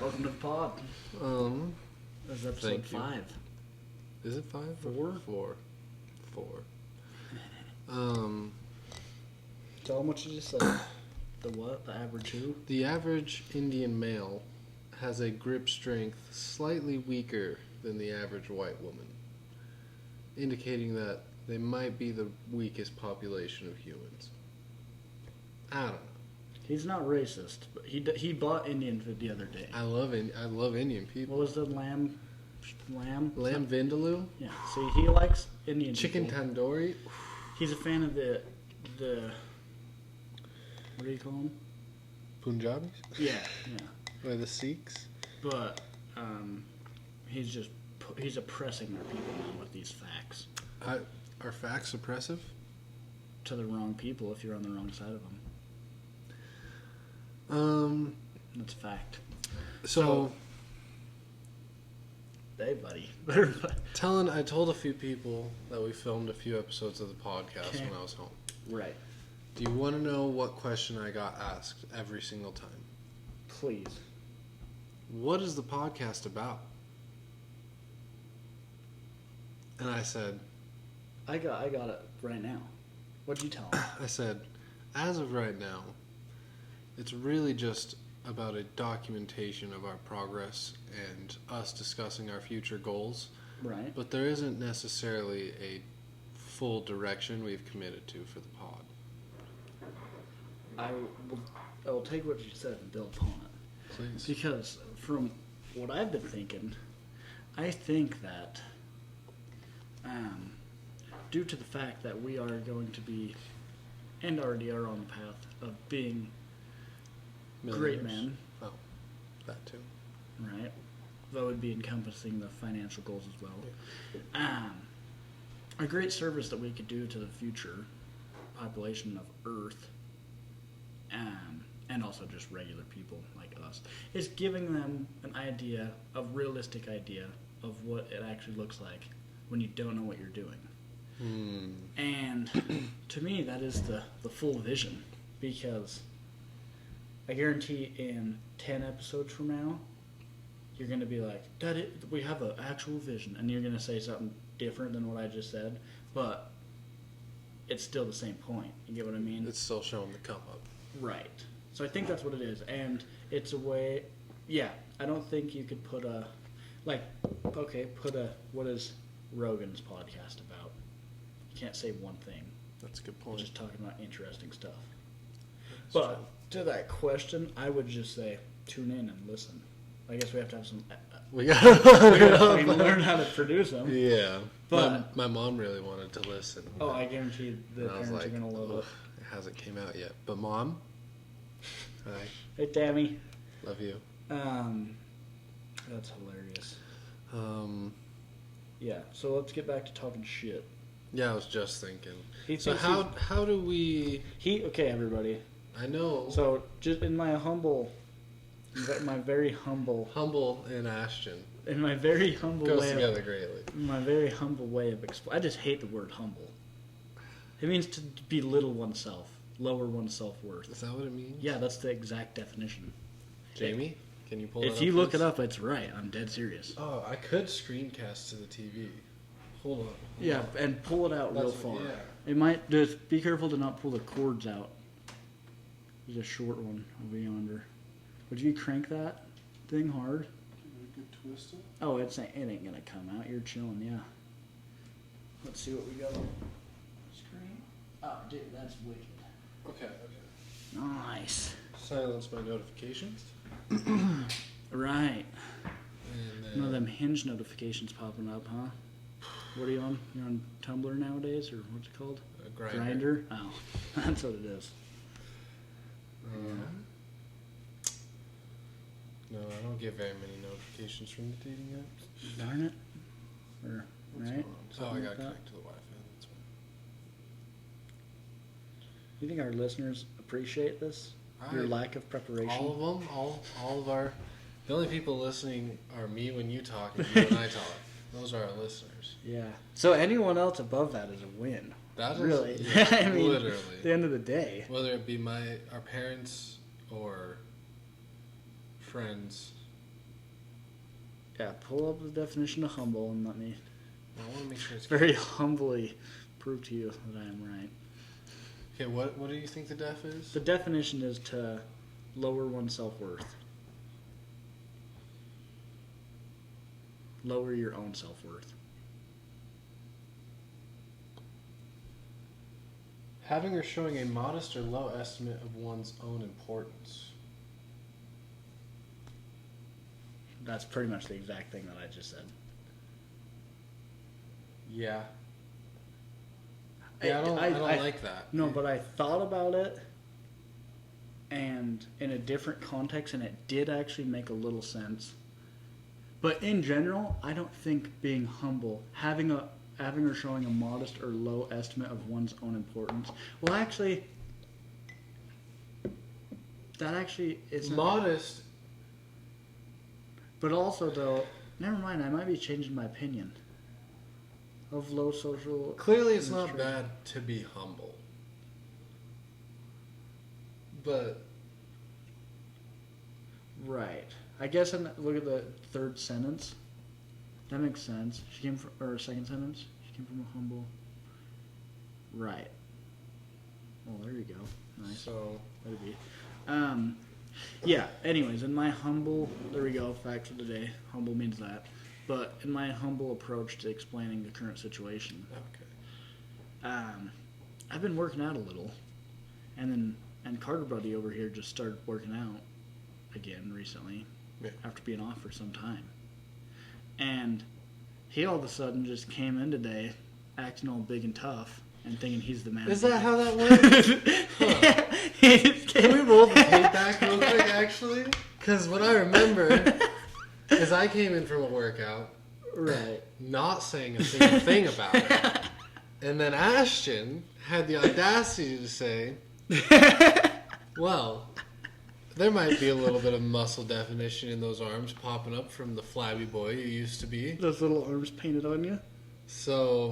Welcome to the pod. This is episode 5. Is it 5? 4? 4. Tell them what you just said. The what? The average who? The average Indian male has a grip strength slightly weaker than the average white woman, indicating that they might be the weakest population of humans. I don't know. He's not racist, but he bought Indian food the other day. I love Indian people. What was the lamb? Lamb vindaloo? Yeah. See, he likes Indian Chicken people. tandoori? He's a fan of the what do you call them? Punjabis? Yeah. Or the Sikhs? But he's oppressing our people now with these facts. Are facts oppressive? To the wrong people if you're on the wrong side of them. That's a fact. So hey, buddy. I told a few people that we filmed a few episodes of the podcast when I was home. Right. Do you want to know what question I got asked every single time? Please. What is the podcast about? And I said... I got it right now. What'd you tell him? I said, as of right now, it's really just about a documentation of our progress and us discussing our future goals. Right. But there isn't necessarily a full direction we've committed to for the pod. I will take what you said and build upon it. Please. Because from what I've been thinking, I think that due to the fact that we are going to be, and already are on the path of being great men. Oh, that too. Right. That would be encompassing the financial goals as well. Yeah. A great service that we could do to the future population of Earth, and also just regular people like us, is giving them an idea, a realistic idea of what it actually looks like when you don't know what you're doing. And to me, that is the full vision, because I guarantee in 10 episodes from now, you're going to be like, Dad, we have an actual vision, and you're going to say something different than what I just said, but it's still the same point. You get what I mean? It's still showing the come up. Right. So I think that's what it is, and it's a way, I don't think you could put what is Rogan's podcast about? You can't say one thing. That's a good We're point. just talking about interesting stuff. That's But true. to that question, I would just say tune in and listen. I guess we have to have some. We gotta Learn how to produce them. Yeah. But my mom really wanted to listen. Oh, I guarantee the And I was parents like, are gonna love it. It hasn't came out yet. But Mom, hi, Hey, Tammy. love you. That's hilarious. Yeah, So let's get back to talking shit. I was just thinking. He So thinks how do we? okay, everybody. I know. So just in my very Humble and Ashton in my very humble goes way together greatly. my very humble way of I just hate the word humble. It means to belittle oneself, lower one's self-worth. Is that what it means? Yeah, that's the exact definition. Jamie, can you pull it up? If you look please? it up, it's right. I'm dead serious. Oh, I could screencast to the TV. Hold on. Yeah, and pull it out real That's far. what- yeah. It might just be careful to not pull the cords out. There's a short one over yonder. Would you crank that thing hard? Good twist it. Oh, it ain't gonna come out. You're chilling, yeah. Let's see what we got on the screen. Oh, dude, that's wicked. Okay. Nice. Silence my notifications. Right. And then None of them Hinge notifications popping up, huh? What are you on? You're on Tumblr nowadays, or what's it called? Grindr. Oh, that's what it is. No, I don't get very many notifications from the dating apps. Darn it. Or, What's right? going on? Oh, I Something got like that. connected to the Wi-Fi. That's why. You think our listeners appreciate this? Your lack of preparation? All of them. All of our. The only people listening are me when you talk and you and I talk. Those are our listeners. Yeah. So anyone else above that is a win. That is Really? yeah, I mean, literally. At the end of the day. Whether it be our parents or friends Yeah, pull up the definition of humble and let me I want to make sure it's very humbly prove to you that I am right. Okay, what do you think the def is? The definition is to lower one's self-worth. Lower your own self-worth. Having or showing a modest or low estimate of one's own importance. That's pretty much the exact thing that I just said. Yeah. Yeah, I don't like that. No, but I thought about it, and in a different context, and it did actually make a little sense. But in general, I don't think being humble, having or showing a modest or low estimate of one's own importance. Well, actually, that actually is modest. But also, though, never mind. I might be changing my opinion of low social. Clearly, it's not bad to be humble, but right. I guess look at the third sentence. That makes sense. She came from, or second sentence. She came from a humble. Right. Well, there you go. Nice. So let it be. Yeah. Anyways, in my humble, there we go. Fact of the day. Humble means that. But in my humble approach to explaining the current situation, I've been working out a little, and Carter Buddy over here just started working out again recently, after being off for some time, and he all of a sudden just came in today, acting all big and tough, and thinking he's the man. Is that how that works? Can we roll the tape back real quick, actually? Because what I remember is I came in from a workout, right, not saying a single thing about it, and then Ashton had the audacity to say, well, there might be a little bit of muscle definition in those arms popping up from the flabby boy you used to be. Those little arms painted on you. So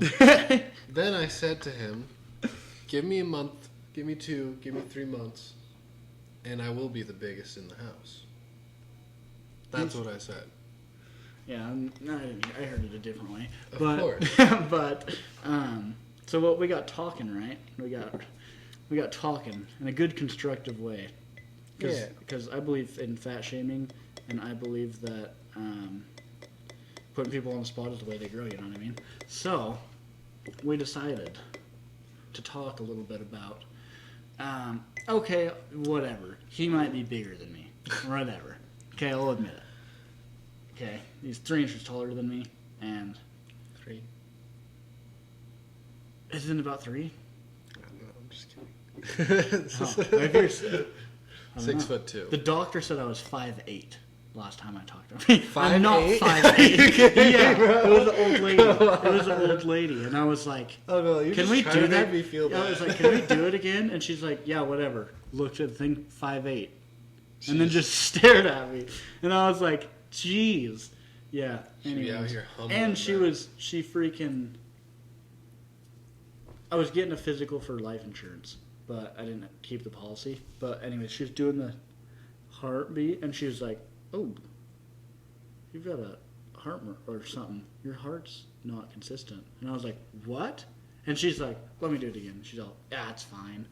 then I said to him, give me a month, give me 2, give me 3 months, and I will be the biggest in the house. That's what I said. Yeah, I heard it a different way. Of course. But so what we got talking, right? We got talking in a good constructive way. Because I believe in fat shaming, and I believe that putting people on the spot is the way they grow. You know what I mean? So we decided to talk a little bit about. Okay, whatever. He might be bigger than me. Whatever. Okay, I'll admit it. Okay, he's 3 inches taller than me, and 3. Isn't it about 3? I don't know, I'm just kidding. Maybe you're 6'2". The doctor said I was 5'8" last time I talked to him. 5'8"? I'm not 5'8". Yeah, it was an old lady. It was an old lady, and I was like, "Oh no, you're can just we trying do to that?" make me feel bad. I was like, "Can we do it again?" And she's like, "Yeah, whatever." Looked at the thing, 5'8", and then just stared at me, and I was like, "Jeez." Yeah. She out here humbling and I was getting a physical for life insurance, but I didn't keep the policy. But anyway, she was doing the heartbeat, and she was like, "Oh, you've got a heart or something. Your heart's not consistent." And I was like, "What?" And she's like, "Let me do it again." She's all, "Yeah, it's fine."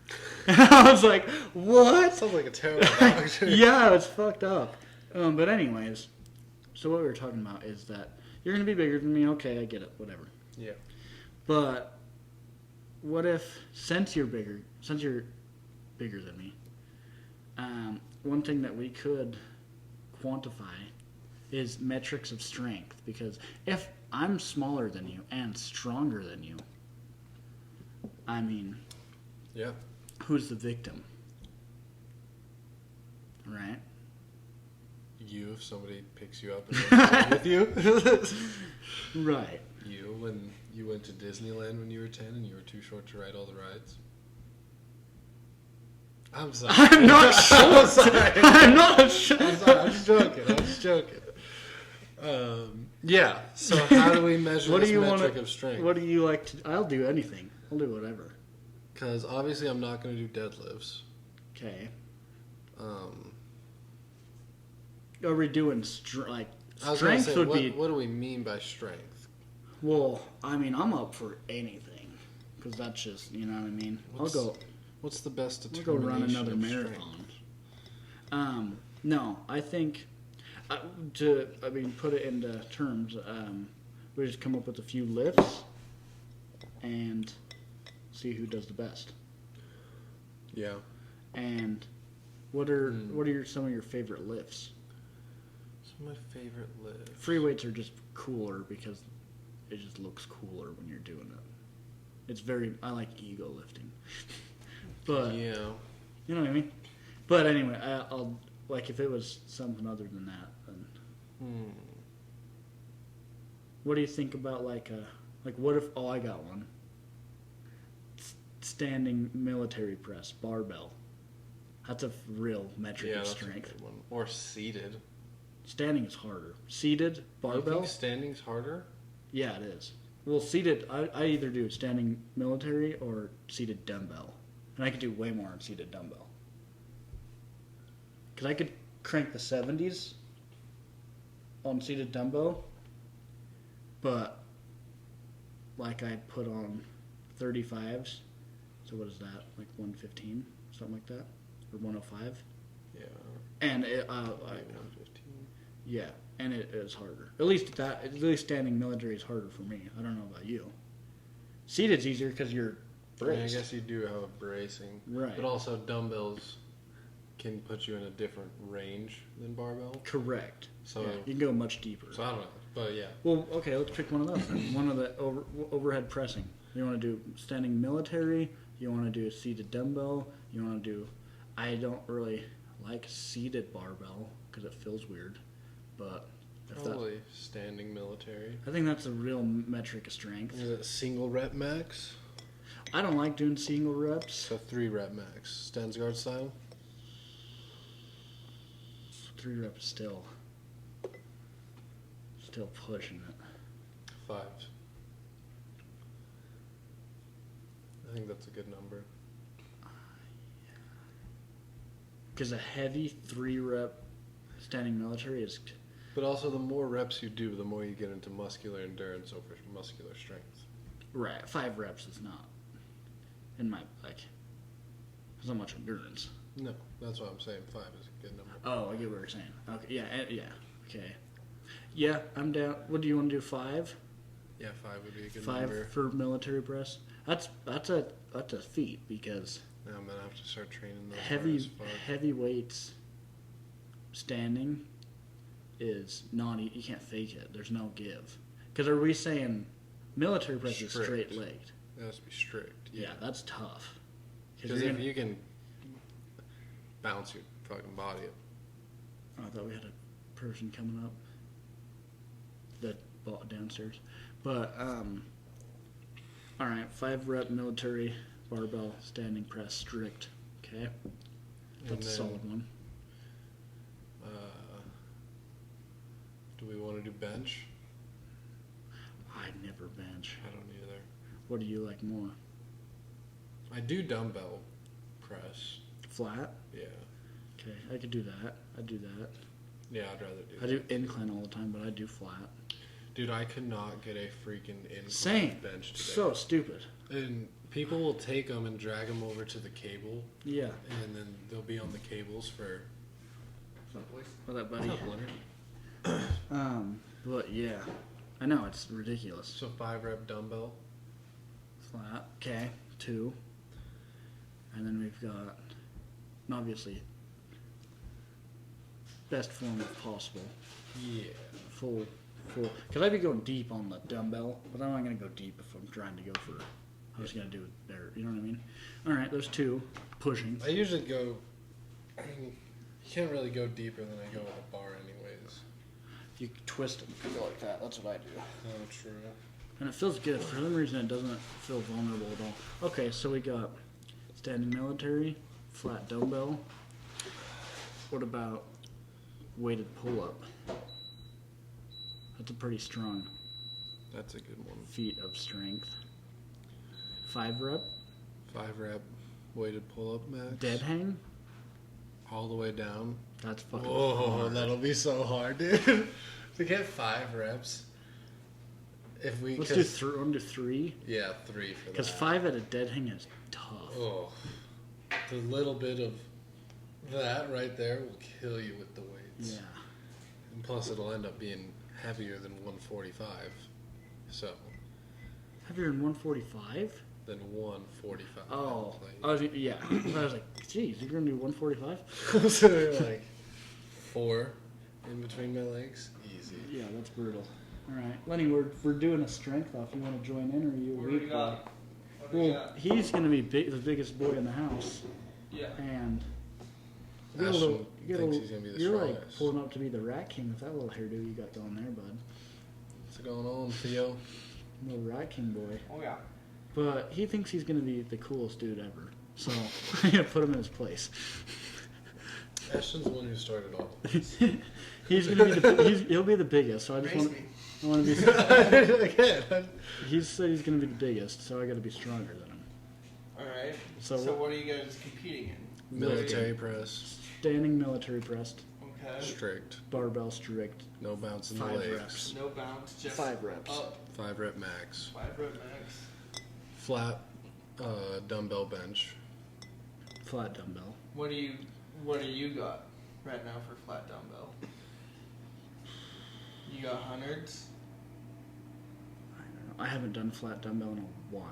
And I was like, "What?" Sounds like a terrible doctor. Yeah, it's fucked up. But anyways, so what we were talking about is that you're going to be bigger than me. Okay, I get it. Whatever. Yeah. But what if, since you're bigger than me, one thing that we could quantify is metrics of strength. Because if I'm smaller than you and stronger than you, I mean, yeah, who's the victim? Right? You, if somebody picks you up and goes with you. Right. You, when you went to Disneyland when you were 10 and you were too short to ride all the rides. I'm sorry. I'm not sure. I'm sorry. I'm not sure. I'm sorry. I'm just joking. Yeah. So how do we measure this metric of strength? What do you like to? I'll do anything. I'll do whatever. Because obviously I'm not going to do deadlifts. Okay. Are we doing like I was gonna Strength say, would be. what do we mean by strength? Well, I mean, I'm up for anything because that's just, you know what I mean. What's the best I'll go determination run another of marathon. strength? No, I think put it into terms. We just come up with a few lifts and see who does the best. Yeah. And what are some of your favorite lifts? Some of my favorite lifts. Free weights are just cooler because it just looks cooler when you're doing it. I like ego lifting. But yeah, you know what I mean? But anyway, I'll like if it was something other than that, then what do you think about like what if I got one? Standing military press, barbell. That's a real metric of strength. That's a good one. Or seated. Standing is harder. Seated, barbell. You think standing's harder? Yeah, it is. Well, seated, I either do standing military or seated dumbbell. And I could do way more on seated dumbbell. Because I could crank the 70s on seated dumbbell, but like I put on 35s. So what is that? Like 115? Something like that? Or 105? Yeah. And it, 115. yeah, and it is harder. At least standing military is harder for me. I don't know about you. Seated's easier because you're braced. Yeah, I guess you do have a bracing. Right. But also dumbbells can put you in a different range than barbell. Correct. So yeah, you can go much deeper. So I don't know, but yeah. Well, okay, let's pick one of those. One of the overhead pressing. You want to do standing military. You want to do a seated dumbbell. You want to do. I don't really like seated barbell because it feels weird, but Probably standing military. I think that's a real metric of strength. Is it single rep max? I don't like doing single reps. So 3 rep max, Stansgard style. 3 reps still pushing it. 5. I think that's a good number. Because a heavy 3 rep standing military is. But also, the more reps you do, the more you get into muscular endurance over muscular strength. Right, 5 reps is not. In my, there's not much endurance. No, that's what I'm saying. 5 is a good number. Oh, I get what you're saying. Okay, yeah, okay. Yeah, I'm down. What do you want to do, 5? Yeah, 5 would be a good 5 number. for military press? That's a feat because now I'm going to have to start training those heavy weights standing is you can't fake it. There's no give. Because are we saying military press is straight legged? It has to be strict. Yeah, that's tough. Because if you can bounce your fucking body up. Oh, I thought we had a person coming up that bought downstairs. But, all right, 5 rep military barbell standing press strict. Okay. That's a solid one. Do we want to do bench? I never bench. I don't either. What do you like more? I do dumbbell press. Flat? Yeah. Okay, I could do that. I'd do that. Yeah, I'd rather do that. I do incline all the time, but I do flat. Dude, I could not get a freaking incline Same. bench today. So stupid. And people will take them and drag them over to the cable. Yeah. And then they'll be on the cables for... What's up, buddy? What's up, Leonard? But yeah, I know it's ridiculous. So 5 rep dumbbell. Flat. Okay, 2. And then we've got, obviously, best form if possible. Yeah. Full. Because I'd be going deep on the dumbbell, but I'm not going to go deep if I'm trying to go for. I'm just going to do it there. You know what I mean? All right, there's 2 pushing. I usually go. I mean, you can't really go deeper than I go with a bar, anyways. You twist them, you go like that. That's what I do. Oh, true. And it feels good. For some reason, it doesn't feel vulnerable at all. Okay, so we got standing military, flat dumbbell. What about weighted pull-up? That's a pretty strong That's a good one. feat of strength. 5 rep. 5 rep weighted pull up max. Dead hang. All the way down. That's fucking Oh, hard. that'll be so hard, dude. We get 5 reps. If we Let's do 3. Want to do 3? Yeah, 3 for that. Because 5 at a dead hang is tough. Oh, the little bit of that right there will kill you with the weights. Yeah. And plus, it'll end up being heavier than 145. So. Heavier than 145? Than 145. Oh, yeah. I was like, geez, you're gonna do 145? So you're like 4 in between my legs. Easy. Yeah, that's brutal. All right, Lenny, we're doing a strength off. You want to join in, or are you a What do we weak boy? got? What do we Well, got? he's gonna be the biggest boy in the house, Yeah. and Ashton thinks he's gonna be the you're like strongest. pulling up to be the Rat King with that little hairdo you got going there, bud. What's going on, Theo? Little Rat King boy. Oh yeah. But he thinks he's gonna be the coolest dude ever, so I'm gonna put him in his place. Ashton's the one who started all. He's gonna be he'll be the biggest. So I just Race want me. I want to be. Again. He said he's gonna be the biggest, so I got to be stronger than him. All right. So So what are you guys competing in? Military press. Standing military pressed, Okay. Strict. barbell strict, No bounce in the 5 legs. reps. No bounce. Just 5 reps. Up. 5 rep max. 5 rep max. Flat dumbbell bench. Flat dumbbell. What do you got right now for flat dumbbell? You got hundreds? I don't know. I haven't done flat dumbbell in a while.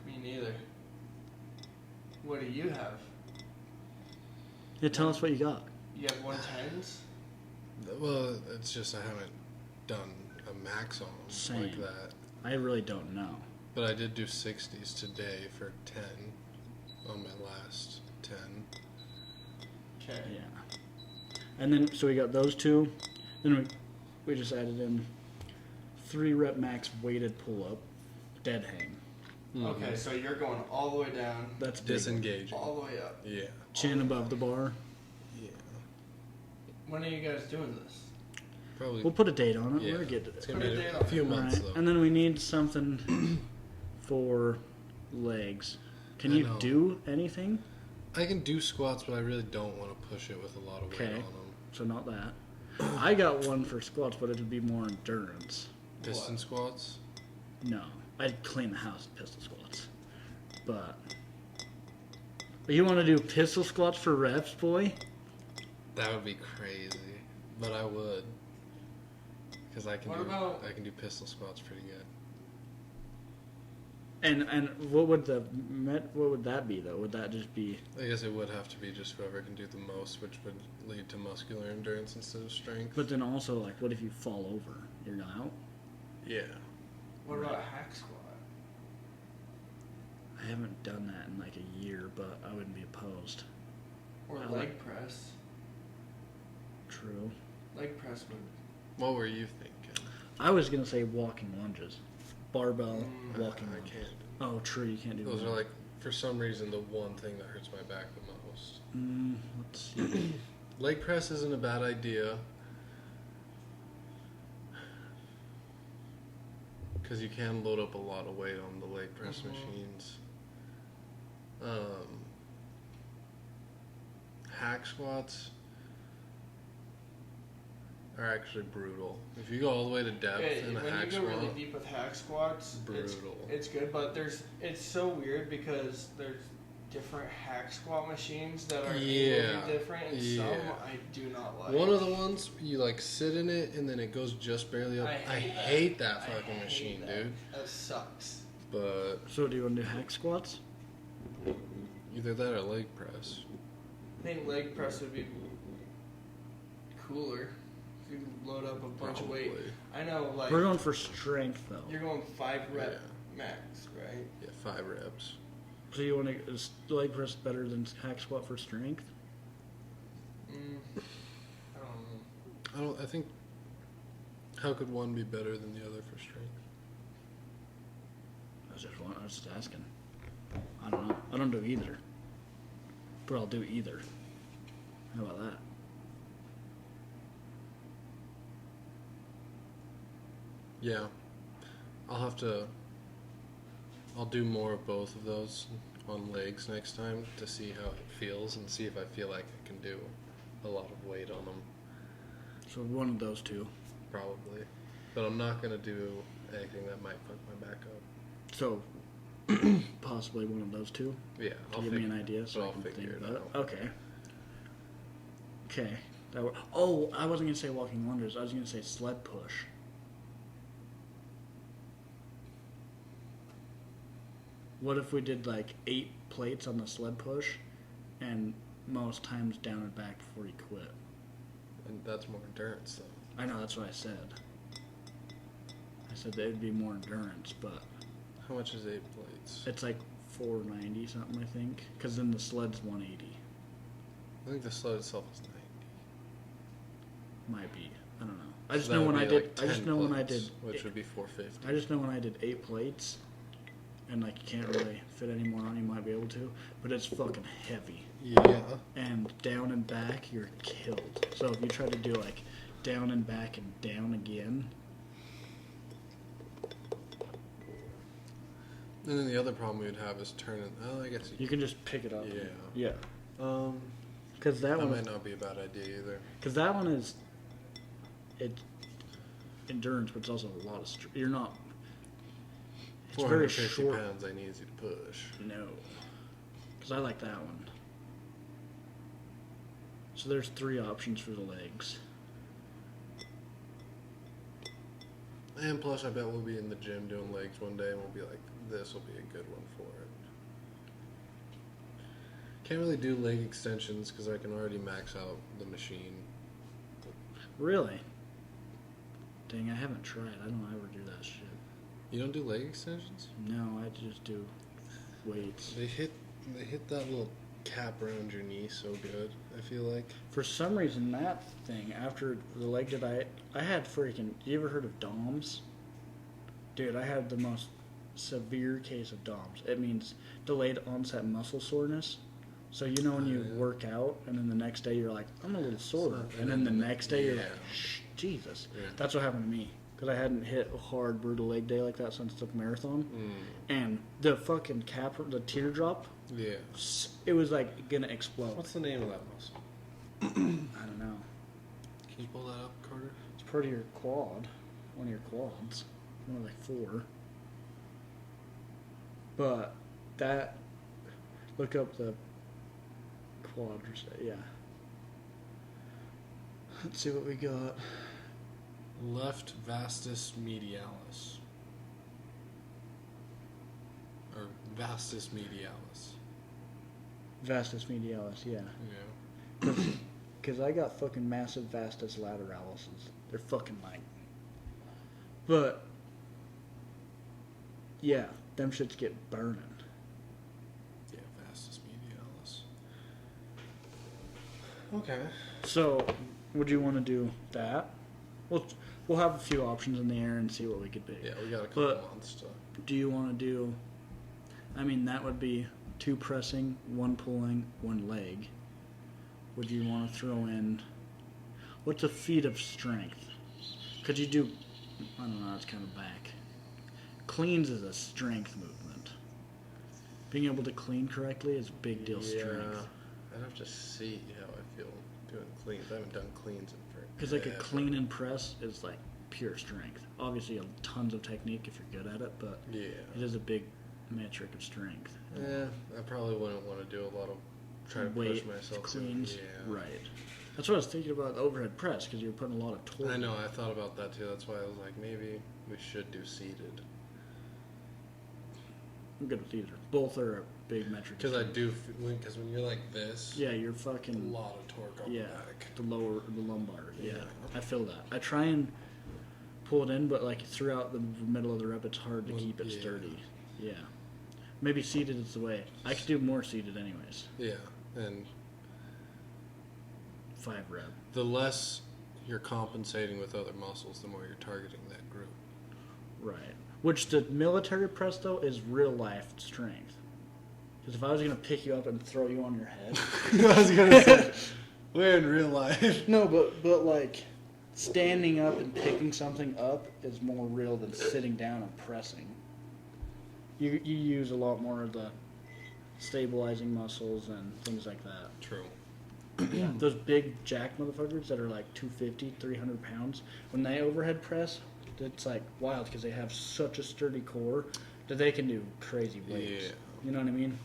Me neither. What do you have? Yeah, tell us what you got. You have 110s? Well, it's just I haven't done a max on them like Same. that. I really don't know. But I did do 60s today for 10 on my last 10. Okay. Yeah. And then so we got those 2. Then we just added in 3 rep max weighted pull up, dead hang. Okay, so you're going all the way down, That's big. Disengaging. all the way up. Yeah. Chin above the bar. Yeah. When are you guys doing this? Probably. We'll put a date on it. Yeah. We'll get It's it. gonna Put be a date a on few it. months Alright, though. and then we need something for legs. Can I you know. do anything? I can do squats, but I really don't want to push it with a lot of weight Okay. on them. So not that. I got one for squats, but it'd be more endurance. Piston What? squats. No, I'd clean the house with pistol squats. But you want to do pistol squats for reps, boy? That would be crazy, but I would. Because I can do pistol squats pretty good. And what would that be though? Would that just be I guess it would have to be just whoever can do the most, which would lead to muscular endurance instead of strength. But then also, like, what if you fall over? You're out? Yeah. What about a hack squat? I haven't done that in like a year, but I wouldn't be opposed. Or I leg like- press? True. Leg press would. What were you thinking? I was gonna say walking lunges, barbell walking I lunges. can't. Oh, true. You can't do Those that. are like, for some reason, the one thing that hurts my back the most. Let's see. Leg press isn't a bad idea. Because you can load up a lot of weight on the leg press Mhm. machines. Hack squats are actually brutal. If you go all the way to depth Okay, in a when hack you go squat, really deep with hack squats, brutal. It's good, but it's so weird because there's different hack squat machines that are Yeah, really different, and yeah. some I do not like. One of the ones you like sit in it and then it goes just barely up. I hate that I fucking hate machine, that. dude. That sucks. But So do you want to do hack squats? either that or leg press. I think leg press would be cooler if you load up a bunch of weight. Probably. I know, like We're going for strength though. you're going 5 rep max, right? Yeah, 5 reps. So you want to is leg press better than hack squat for strength? I don't know. I think. How could one be better than the other for strength? I was just asking. I don't know. I don't do either. But I'll do either. How about that? Yeah, I'll do more of both of those on legs next time to see how it feels and see if I feel like I can do a lot of weight on them. So one of those two. probably. But I'm not going to do anything that might fuck my back up. So, possibly one of those two? Yeah. To give me an idea so I I'll can think figure it about it. out. Okay. Okay. I wasn't going to say walking wonders. I was going to say sled push. What if we did like 8 plates on the sled push and most times down and back before you quit? And that's more endurance, though. I know, that's what I said. I said that it'd be more endurance, but How much is 8 plates? it's like 490 something, I think. Because then the sled's 180. I think the sled itself is 90. Might be. I don't know. I So just that know would when I be did. like I just 10 know when I plates, did. which would be 450. I just know when I did 8 plates, and like you can't really fit any more on. You might be able to, but it's fucking heavy. Yeah. And down and back, you're killed. So if you try to do like down and back and down again, And then the other problem we would have is turning. Oh, I guess you can just pick it up. Yeah. Yeah. Because that That one. might not be a bad idea either. Because that one is. It. Endurance, but it's also a lot of. You're not. It's very 450 short. pounds ain't easy to push. No. Because I like that one. So there's 3 options for the legs. And plus, I bet we'll be in the gym doing legs one day, and we'll be like, this will be a good one for it. Can't really do leg extensions because I can already max out the machine. Really? Dang, I haven't tried. I don't ever do that shit. You don't do leg extensions? No, I just do weights. They hit that little cap around your knee so good, I feel like. For some reason, that thing, after the leg that I had freaking, you ever heard of DOMS? Dude, I had the most severe case of DOMS. It means delayed onset muscle soreness. So you know when you work out and then the next day you're like, I'm a little sore. And then the next day you're like, shh, Jesus. Yeah. That's what happened to me. Because I hadn't hit a hard, brutal leg day like that since the marathon. And the fucking cap, the teardrop, Yeah. it was like gonna explode. What's the name of that muscle? I don't know. Can you pull that up, Carter? It's part of your quad. One of your quads. One of like 4. But that, look up the quadricep, yeah. Let's see what we got. Left vastus medialis. Or vastus medialis. Vastus medialis, yeah. Yeah. Because I got fucking massive vastus lateralis. They're fucking like. But, yeah, them shits get burning. Yeah, vastus medialis. Okay. So, would you want to do that? We'll have a few options in the air and see what we could pick. Yeah, we got a couple But months to. do you want to do? I mean, that would be 2 pressing, 1 pulling, 1 leg. Would you want to throw in? What's a feat of strength? Could you do? I don't know. It's kind of back. Cleans is a strength movement. Being able to clean correctly is big deal strength. I'd have to see how I feel doing cleans. I haven't done cleans in forever. Because like a clean and press is like pure strength. Obviously, tons of technique if you're good at it, but Yeah. it is a big metric of strength. Yeah, I probably wouldn't want to do a lot of trying to push Weight myself. cleans, Yeah. right? That's what I was thinking about the overhead press because you're putting a lot of torque. I know. I thought about that too. That's why I was like, maybe we should do seated. I'm good with either. Both are a big metric. Because I do. Because when you're like this, Yeah, you're a fucking. lot of torque on Yeah, the back. the lumbar. Yeah, Yeah. I feel that. I try and pull it in, but like throughout the middle of the rep, it's hard to keep it Yeah. sturdy. Yeah, maybe seated is the way. I could do more seated, anyways. Yeah, and 5 rep. the less you're compensating with other muscles, the more you're targeting that group. Right. Which the military press though is real life strength. Because if I was gonna pick you up and throw you on your head. I was gonna say, we're in real life. No, but like standing up and picking something up is more real than sitting down and pressing. You use a lot more of the stabilizing muscles and things like that. True. Those big jack motherfuckers that are like 250, 300 pounds, when they overhead press, it's like wild because they have such a sturdy core that they can do crazy weights. Yeah. You know what I mean?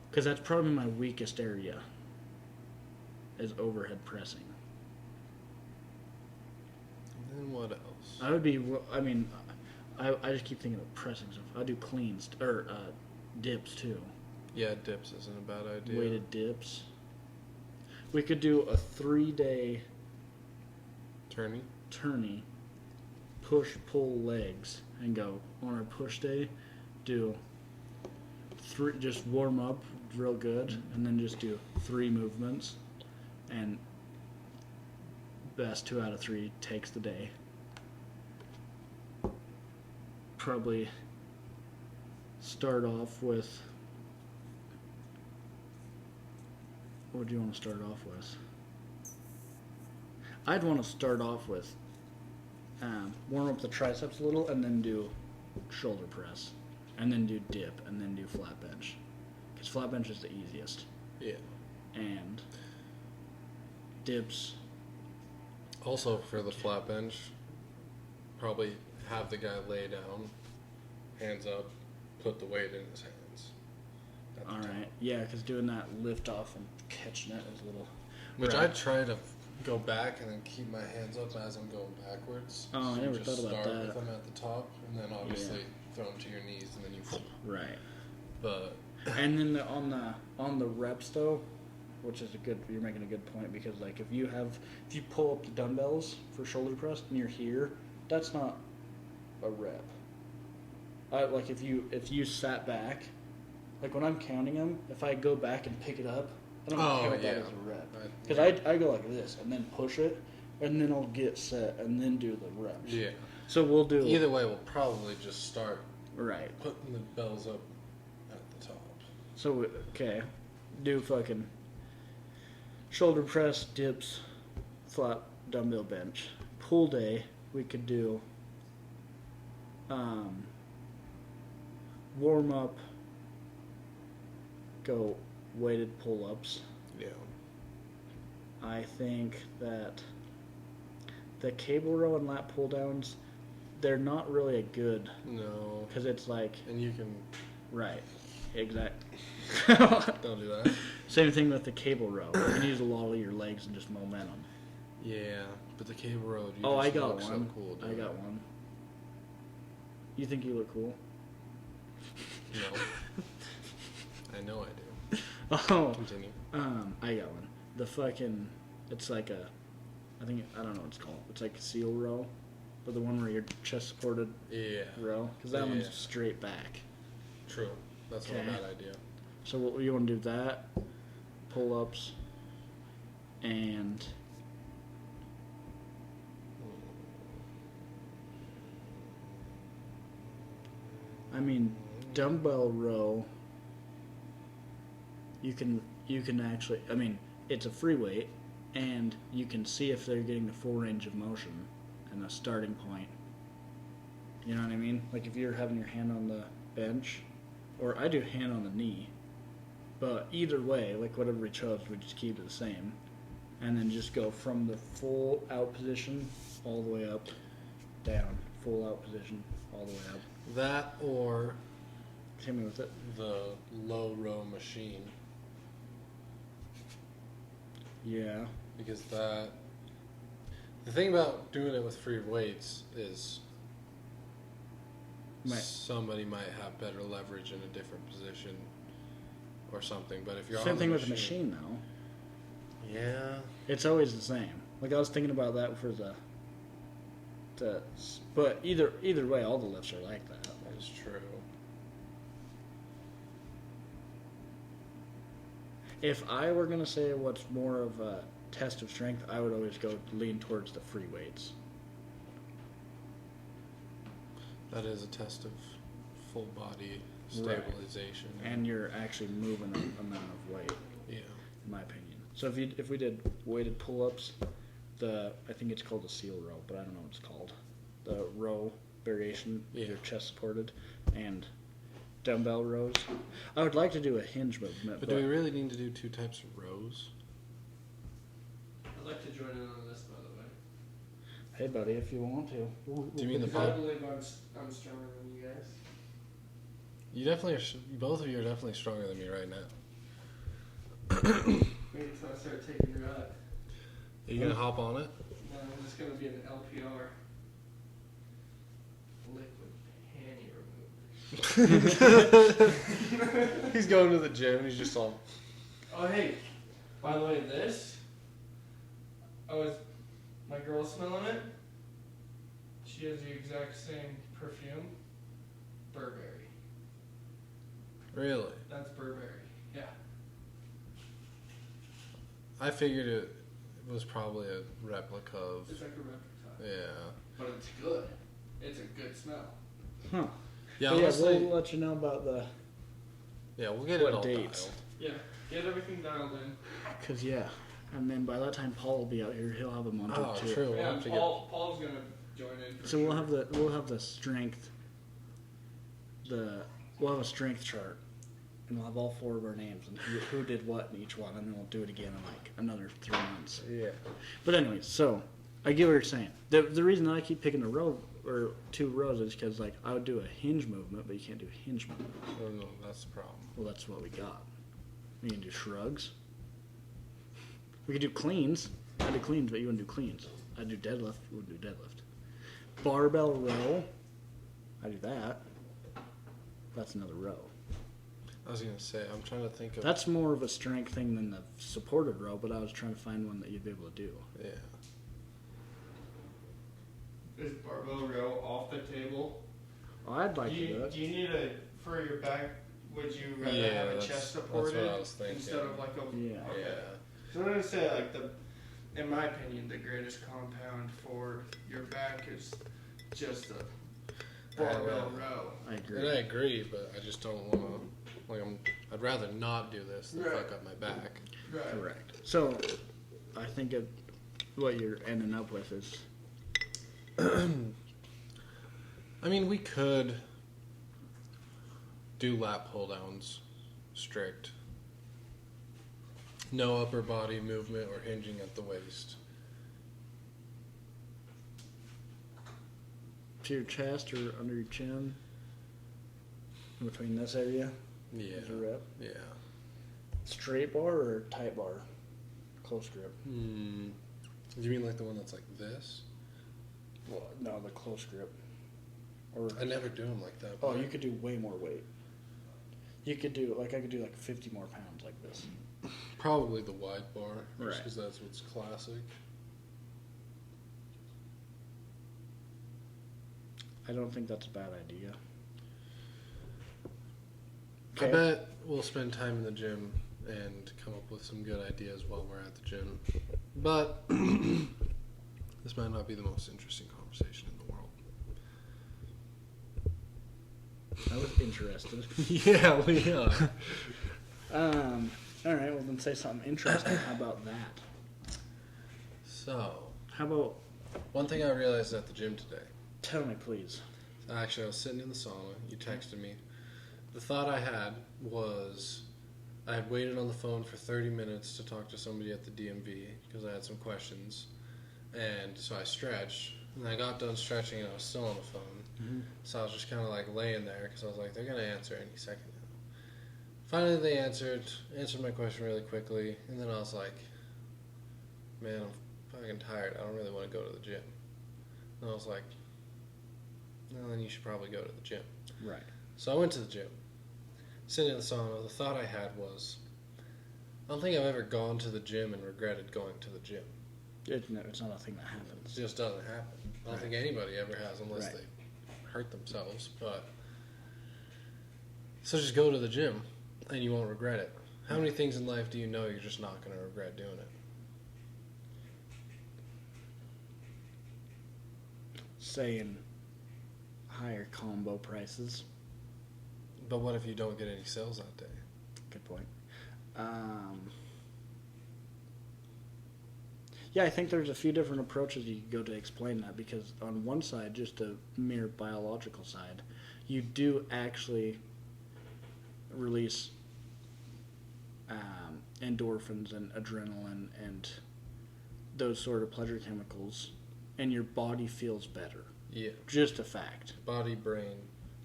Because that's probably my weakest area is overhead pressing. And then what else? I would be, I mean, I just keep thinking of pressing stuff. I do cleans, or dips too. Yeah, dips isn't a bad idea. Weighted dips. We could do a 3-day tourney, push, pull legs, and go on our push day, do 3, just warm up real good, and then just do 3 movements, and best 2 out of 3 takes the day. Probably start off with, what do you want to start off with? I'd want to start off with warm up the triceps a little, and then do shoulder press, and then do dip, and then do flat bench. Because flat bench is the easiest. Yeah. And dips. Also, for the flat bench, probably have the guy lay down, hands up, put the weight in his hands. All right. Yeah, because doing that lift off and catching it is a little. Which right. I try to go back and then keep my hands up as I'm going backwards. Oh, I So never just thought about start that. with them at the top, and then obviously throw them to your knees, and then you. Right. But And then on the reps though, which is you're making a good point, because like if you pull up the dumbbells for shoulder press and you're here, that's not a rep. Like if you sat back, like when I'm counting them, if I go back and pick it up, I don't count that as a rep. Because I go like this and then push it, and then I'll get set and then do the reps. yeah. So we'll do Either way, we'll probably just start right. putting the bells up at the top. So okay, do fucking shoulder press, dips, flat dumbbell bench. Pull day, we could do warm up, go weighted pull ups. Yeah. I think that the cable row and lat pull downs, they're not really a good, No. because it's like And you can right, exact. don't do that. Same thing with the cable row. You can use a lot of your legs and just momentum. Yeah, but the cable road. You Oh, just I got look one. So cool, I dude. got one. You think you look cool? No. I know I do. Oh, Continue. I got one. The fucking, it's like a, I don't know what it's called. It's like a seal row, but the one where your chest supported Yeah. row, because that Yeah. one's straight back. True. That's not a Okay. bad idea. So what you want to do that, pull ups, and I mean dumbbell row. You can actually, I mean, it's a free weight, and you can see if they're getting the full range of motion and a starting point. You know what I mean? Like if you're having your hand on the bench, or I do hand on the knee, but either way, like whatever we chose, we just keep it the same, and then just go from the full out position all the way up, down, full out position all the way up. That or Hit me with it. the low row machine. Yeah. Because the thing about doing it with free weights is somebody might have better leverage in a different position or something. But if you're Same on thing the with the machine though. yeah, It's always the same. Like I was thinking about that for the but either way, all the lifts are like that. that is true. If I were gonna say what's more of a test of strength, I would always go lean towards the free weights. That is a test of full body Right. stabilization. And you're actually moving an amount of weight, yeah, in my opinion. So if we did weighted pull-ups, I think it's called the seal row, but I don't know what it's called. The row variation, Yeah. your chest supported, and dumbbell rows. I would like to do a hinge movement, but do we really need to do 2 types of rows? I'd like to join in on this, by the way. Hey, buddy, if you want to. Do you mean the Because I pod? believe I'm stronger than you guys. You definitely are. Both of you are definitely stronger than me right now. Wait until I start taking your ride. Are you gonna hop on it? No, I'm just gonna be an LPR. Liquid panty remover. He's going to the gym. He's just all. Oh hey, by the way, this. My girl smelling it. She has the exact same perfume. Burberry. Really? That's Burberry. Yeah. I figured it was probably a replica of. It's like a replica. Yeah. But it's good. It's a good smell. Huh. Yeah. But Honestly, we'll let you know about the. yeah, we'll get what it all dates? dialed. Yeah. Get everything dialed in. Because, yeah. And then by that time, Paul will be out here. He'll have a month Oh, or two. true. We'll Yeah, have to get. Paul's gonna join in. For So sure. we'll have the strength. We'll have a strength chart, and we'll have all 4 of our names and who did what in each one, and then we'll do it again in like another 3 months. Yeah. But anyway, so I get what you're saying. The reason that I keep picking a row or 2 rows is because like I would do a hinge movement, but you can't do a hinge movement. Oh, no, that's the problem. Well, that's what we got. We can do shrugs. We could do cleans. I do cleans, but you wouldn't do cleans. I do deadlift. You wouldn't do deadlift. Barbell row. I do that. That's another row. I was gonna say I'm trying to think of. That's more of a strength thing than the supported row, but I was trying to find one that you'd be able to do. Yeah. Is barbell row off the table? Oh, I'd like do to do you, it. do you need for your back? Would you rather Yeah, have a that's- chest that's supported what I was thinking. instead of like a? Yeah. Okay. Yeah. So I'm gonna say like in my opinion, the greatest compound for your back is just a barbell row. I And agree. I agree, but I just don't want to. Like I'd rather not do this than Right. fuck up my back. Right. Correct. So, I think what you're ending up with is I mean, we could do lat pull downs, strict. No upper body movement or hinging at the waist. to your chest or under your chin, in between this area. Yeah. Is a rep. Yeah. Straight bar or tight bar? Close grip. Hmm. You mean like the one that's like this? Well, no, the close grip. Or I never do them like that. oh, but- you could do way more weight. You could do I could do like 50 more pounds like this. Probably the wide bar, just Right. because that's what's classic. I don't think that's a bad idea. I bet we'll spend time in the gym and come up with some good ideas while we're at the gym. But this might not be the most interesting conversation in the world. I was interested. Yeah, we are. All right, well then say something interesting. How about that? So, How about one thing I realized at the gym today. tell me, please? Actually, I was sitting in the sauna. You texted me. The thought I had was I had waited on the phone for 30 minutes to talk to somebody at the DMV because I had some questions. And so I stretched. And I got done stretching and I was still on the phone. Mm-hmm. So I was just kind of like laying there because I was like, they're going to answer any second now. Finally, they answered my question really quickly. And then I was like, man, I'm fucking tired. I don't really want to go to the gym. And I was like, well, then you should probably go to the gym. Right. So I went to the gym. Sitting in the sauna, the thought I had was, I don't think I've ever gone to the gym and regretted going to the gym. It's not a thing that It happens. just doesn't happen. I don't Right. think anybody ever has unless Right. they hurt themselves. But so just go to the gym and you won't regret it. How many things in life do you know you're just not going to regret doing it? Saying higher combo prices. But what if you don't get any sales that day? Good point. Yeah, I think there's a few different approaches you could go to explain that because on one side, just a mere biological side, you do actually release endorphins and adrenaline and those sort of pleasure chemicals, and your body feels better. Yeah. Just a fact. Body, brain.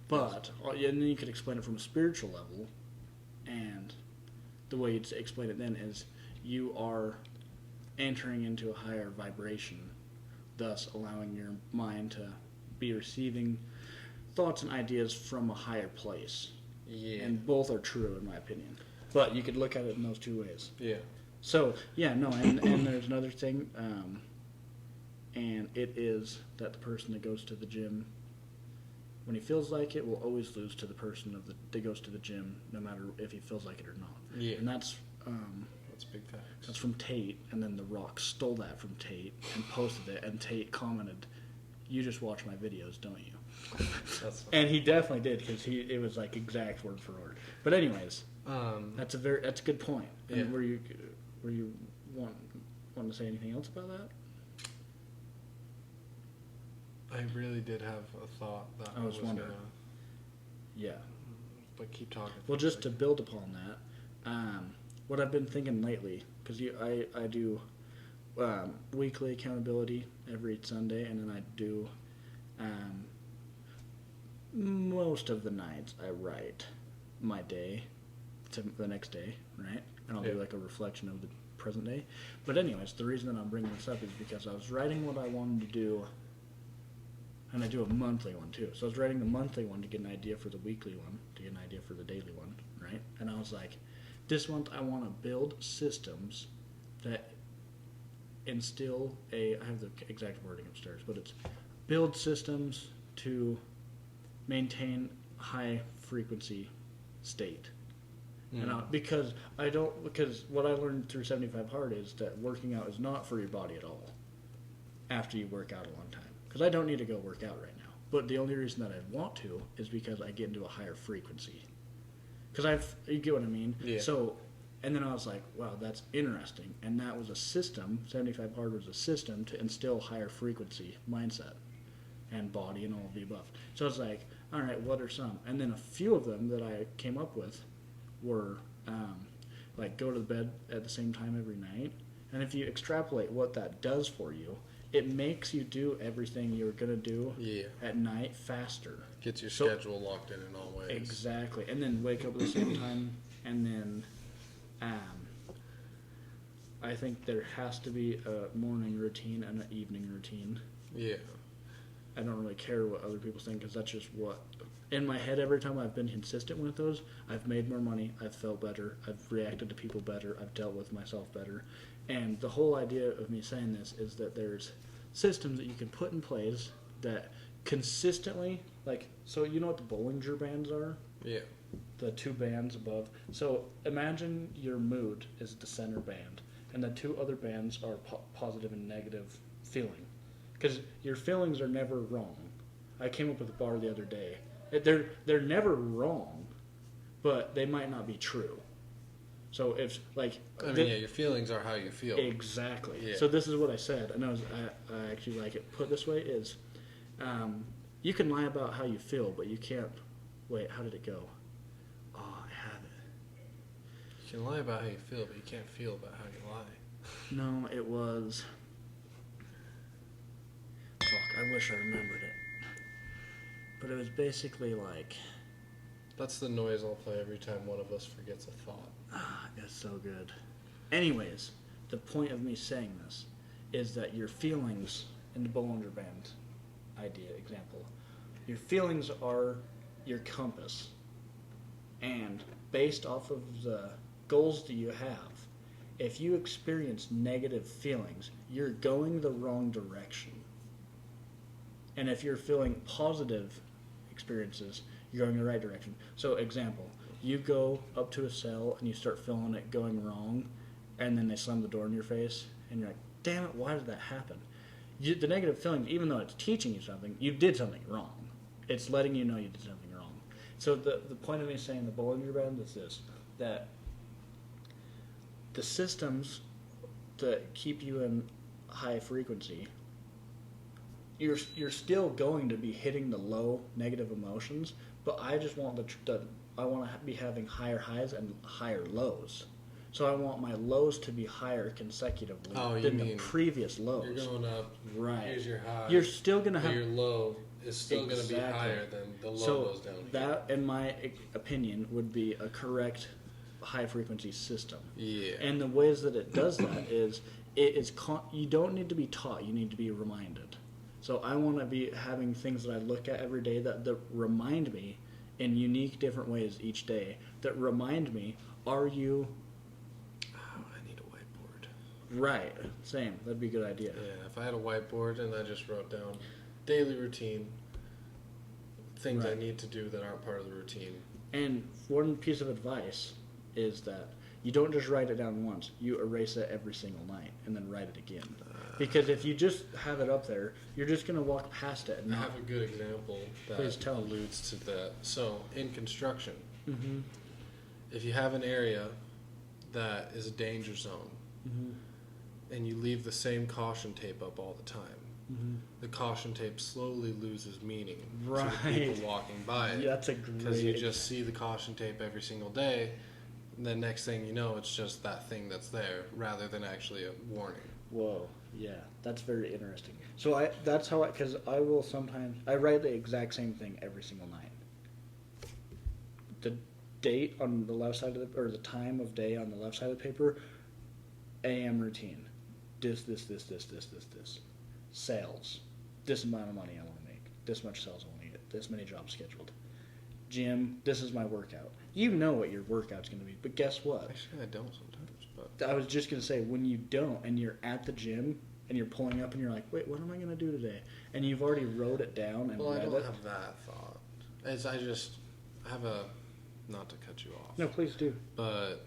But, and then you could explain it from a spiritual level, and the way you'd explain it then is you are entering into a higher vibration, thus allowing your mind to be receiving thoughts and ideas from a higher place. Yeah. And both are true, in my opinion. But you could look at it in those two ways. Yeah. So, yeah, no, and there's another thing, and it is that the person that goes to the gym, when he feels like it, will always lose to the person that goes to the gym, no matter if he feels like it or not. Yeah. And that's big facts. that's from Tate, and then The Rock stole that from Tate and posted it, and Tate commented, "You just watch my videos, don't you?" That's And he definitely did, because it was like exact word for word. But anyways, that's a good point. And Yeah. were you want to say anything else about that? I really did have a thought that I was wondering. gonna, Yeah. but keep talking. Well, just to build upon that, what I've been thinking lately, because I do weekly accountability every Sunday, and then I do most of the nights I write my day to the next day, right? And I'll do like a reflection of the present day. But anyways, the reason that I'm bringing this up is because I was writing what I wanted to do, and I do a monthly one too. So I was writing the monthly one to get an idea for the weekly one, to get an idea for the daily one, right? And I was like, this month I want to build systems that instill I have the exact wording upstairs, but it's build systems to maintain high frequency state. And because what I learned through 75 Hard is that working out is not for your body at all after you work out a long time. Because I don't need to go work out right now. But the only reason that I want to is because I get into a higher frequency. Because you get what I mean? Yeah. So, and then I was like, wow, that's interesting. And that was a system, 75 Hard was a system to instill higher frequency mindset and body and all of the above. So I was like, all right, what are some? And then a few of them that I came up with were like go to bed at the same time every night. And if you extrapolate what that does for you, it makes you do everything you're going to do at night faster. Gets your schedule locked in all ways. Exactly. And then wake up at the same time. And then I think there has to be a morning routine and an evening routine. Yeah. I don't really care what other people think, because that's just what... In my head, every time I've been consistent with those, I've made more money, I've felt better, I've reacted to people better, I've dealt with myself better. And the whole idea of me saying this is that there's systems that you can put in place that consistently, like, so you know what the Bollinger Bands are? Yeah. The two bands above. So imagine your mood is the center band, and the two other bands are positive and negative feeling. Because your feelings are never wrong. I came up with a bar the other day. They're never wrong, but they might not be true. So if like your feelings are how you feel. Exactly. Yeah. So this is what I said, and I actually like it put this way is, you can lie about how you feel, but you can't. Wait, how did it go? Oh, I have it. You can lie about how you feel, but you can't feel about how you lie. No, it was. Fuck, I wish I remembered it. But it was basically like... That's the noise I'll play every time one of us forgets a thought. It's so good. Anyways, the point of me saying this is that your feelings, in the Bollinger Band idea example, your feelings are your compass. And based off of the goals that you have, if you experience negative feelings, you're going the wrong direction. And if you're feeling positive experiences, you're going the right direction. So, example, you go up to a cell and you start feeling it going wrong, and then they slam the door in your face, and you're like, damn it, why did that happen? The negative feelings, even though it's teaching you something, you did something wrong. It's letting you know you did something wrong. So the point of me saying the Bollinger Band is this, that the systems that keep you in high frequency, you're still going to be hitting the low negative emotions, but I just want I want to be having higher highs and higher lows. So I want my lows to be higher consecutively than the previous lows. You're going up. Right. Here's your high. You're still going to have... Your low is still going to be higher than the low goes down here. That, in my opinion, would be a correct high-frequency system. Yeah. And the ways that it does that is, you don't need to be taught, you need to be reminded. So I want to be having things that I look at every day that remind me in unique different ways each day, that remind me, are you... Oh, I need a whiteboard. Right. Same. That'd be a good idea. Yeah, if I had a whiteboard and I just wrote down daily routine, things I need to do that aren't part of the routine. And one piece of advice is that you don't just write it down once. You erase it every single night and then write it again. Because if you just have it up there, you're just going to walk past it. And I have a good example that alludes to that. So, in construction, if you have an area that is a danger zone and you leave the same caution tape up all the time, the caution tape slowly loses meaning to the people walking by it. Yeah, that's a great... Because you just see the caution tape every single day, and the next thing you know, it's just that thing that's there rather than actually a warning. Whoa. Yeah, that's very interesting. So that's how because I will sometimes, I write the exact same thing every single night. The date on the left side of or the time of day on the left side of the paper, AM routine, this. Sales, this amount of money I want to make, this much sales I want to get, this many jobs scheduled. Gym, this is my workout. You know what your workout's going to be, but guess what? Actually, I don't sometimes. I was just going to say, when you don't and you're at the gym and you're pulling up and you're like, wait, what am I going to do today? And you've already wrote it down and well, read I it. don't have that thought. I have a, not to cut you off. No, please do. But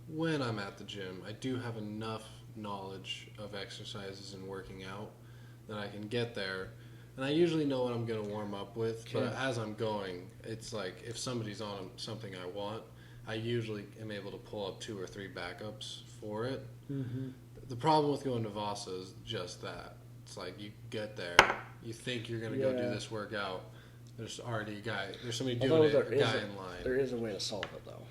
when I'm at the gym, I do have enough knowledge of exercises and working out that I can get there. And I usually know what I'm going to warm up with. Okay. But as I'm going, it's like if somebody's on something I want, I usually am able to pull up 2 or 3 backups for it. Mm-hmm. The problem with going to Vasa is just that. It's like you get there, you think you're going to go do this workout. There's already a guy. There's somebody doing it, a guy in line. There is a way to solve it, though.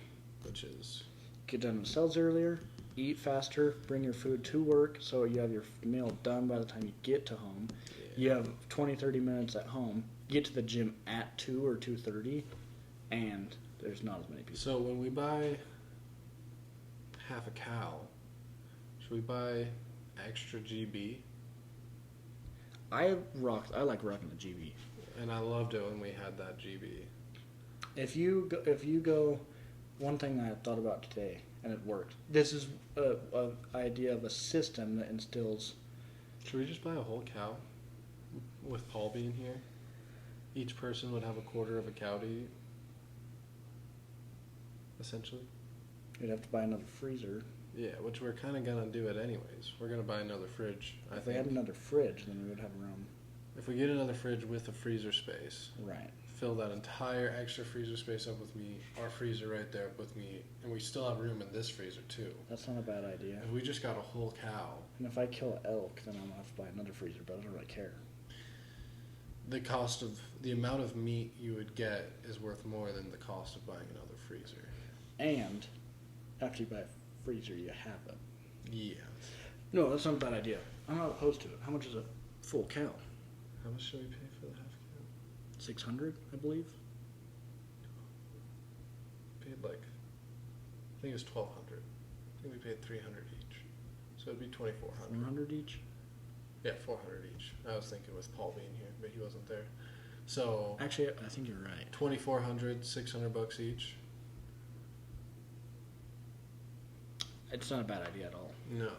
Which is? Get done with cells earlier, eat faster, bring your food to work so you have your meal done by the time you get to home. Yeah. You have 20, 30 minutes at home. Get to the gym at 2 or 2:30, and there's not as many people. So when we buy half a cow, should we buy extra GB? I like rocking the GB. And I loved it when we had that GB. If you go, one thing I thought about today, and it worked. This is a idea of a system that instills. Should we just buy a whole cow? With Paul being here, each person would have a quarter of a cow to eat. Essentially. You'd have to buy another freezer. Yeah, which we're kind of gonna do it anyways. We're gonna buy another fridge. If we had another fridge, then we would have our own. If we get another fridge with a freezer space, right? Fill that entire extra freezer space up with meat, our freezer right there up with meat, and we still have room in this freezer too. That's not a bad idea. If we just got a whole cow. And if I kill an elk, then I'm gonna have to buy another freezer, but I don't really care. The amount of meat you would get is worth more than the cost of buying another freezer. And after you buy a freezer, you have it. Yeah. No, that's not a bad idea. I'm not opposed to it. How much is a full cow? How much should we pay for the half cow? 600, I believe. Paid I think it was 1,200. I think we paid 300 each, so it'd be 2,400. 400 each. Yeah, 400 each. I was thinking with Paul being here, but he wasn't there. So actually, I think you're right. 2,400, $600 each. It's not a bad idea at all. No,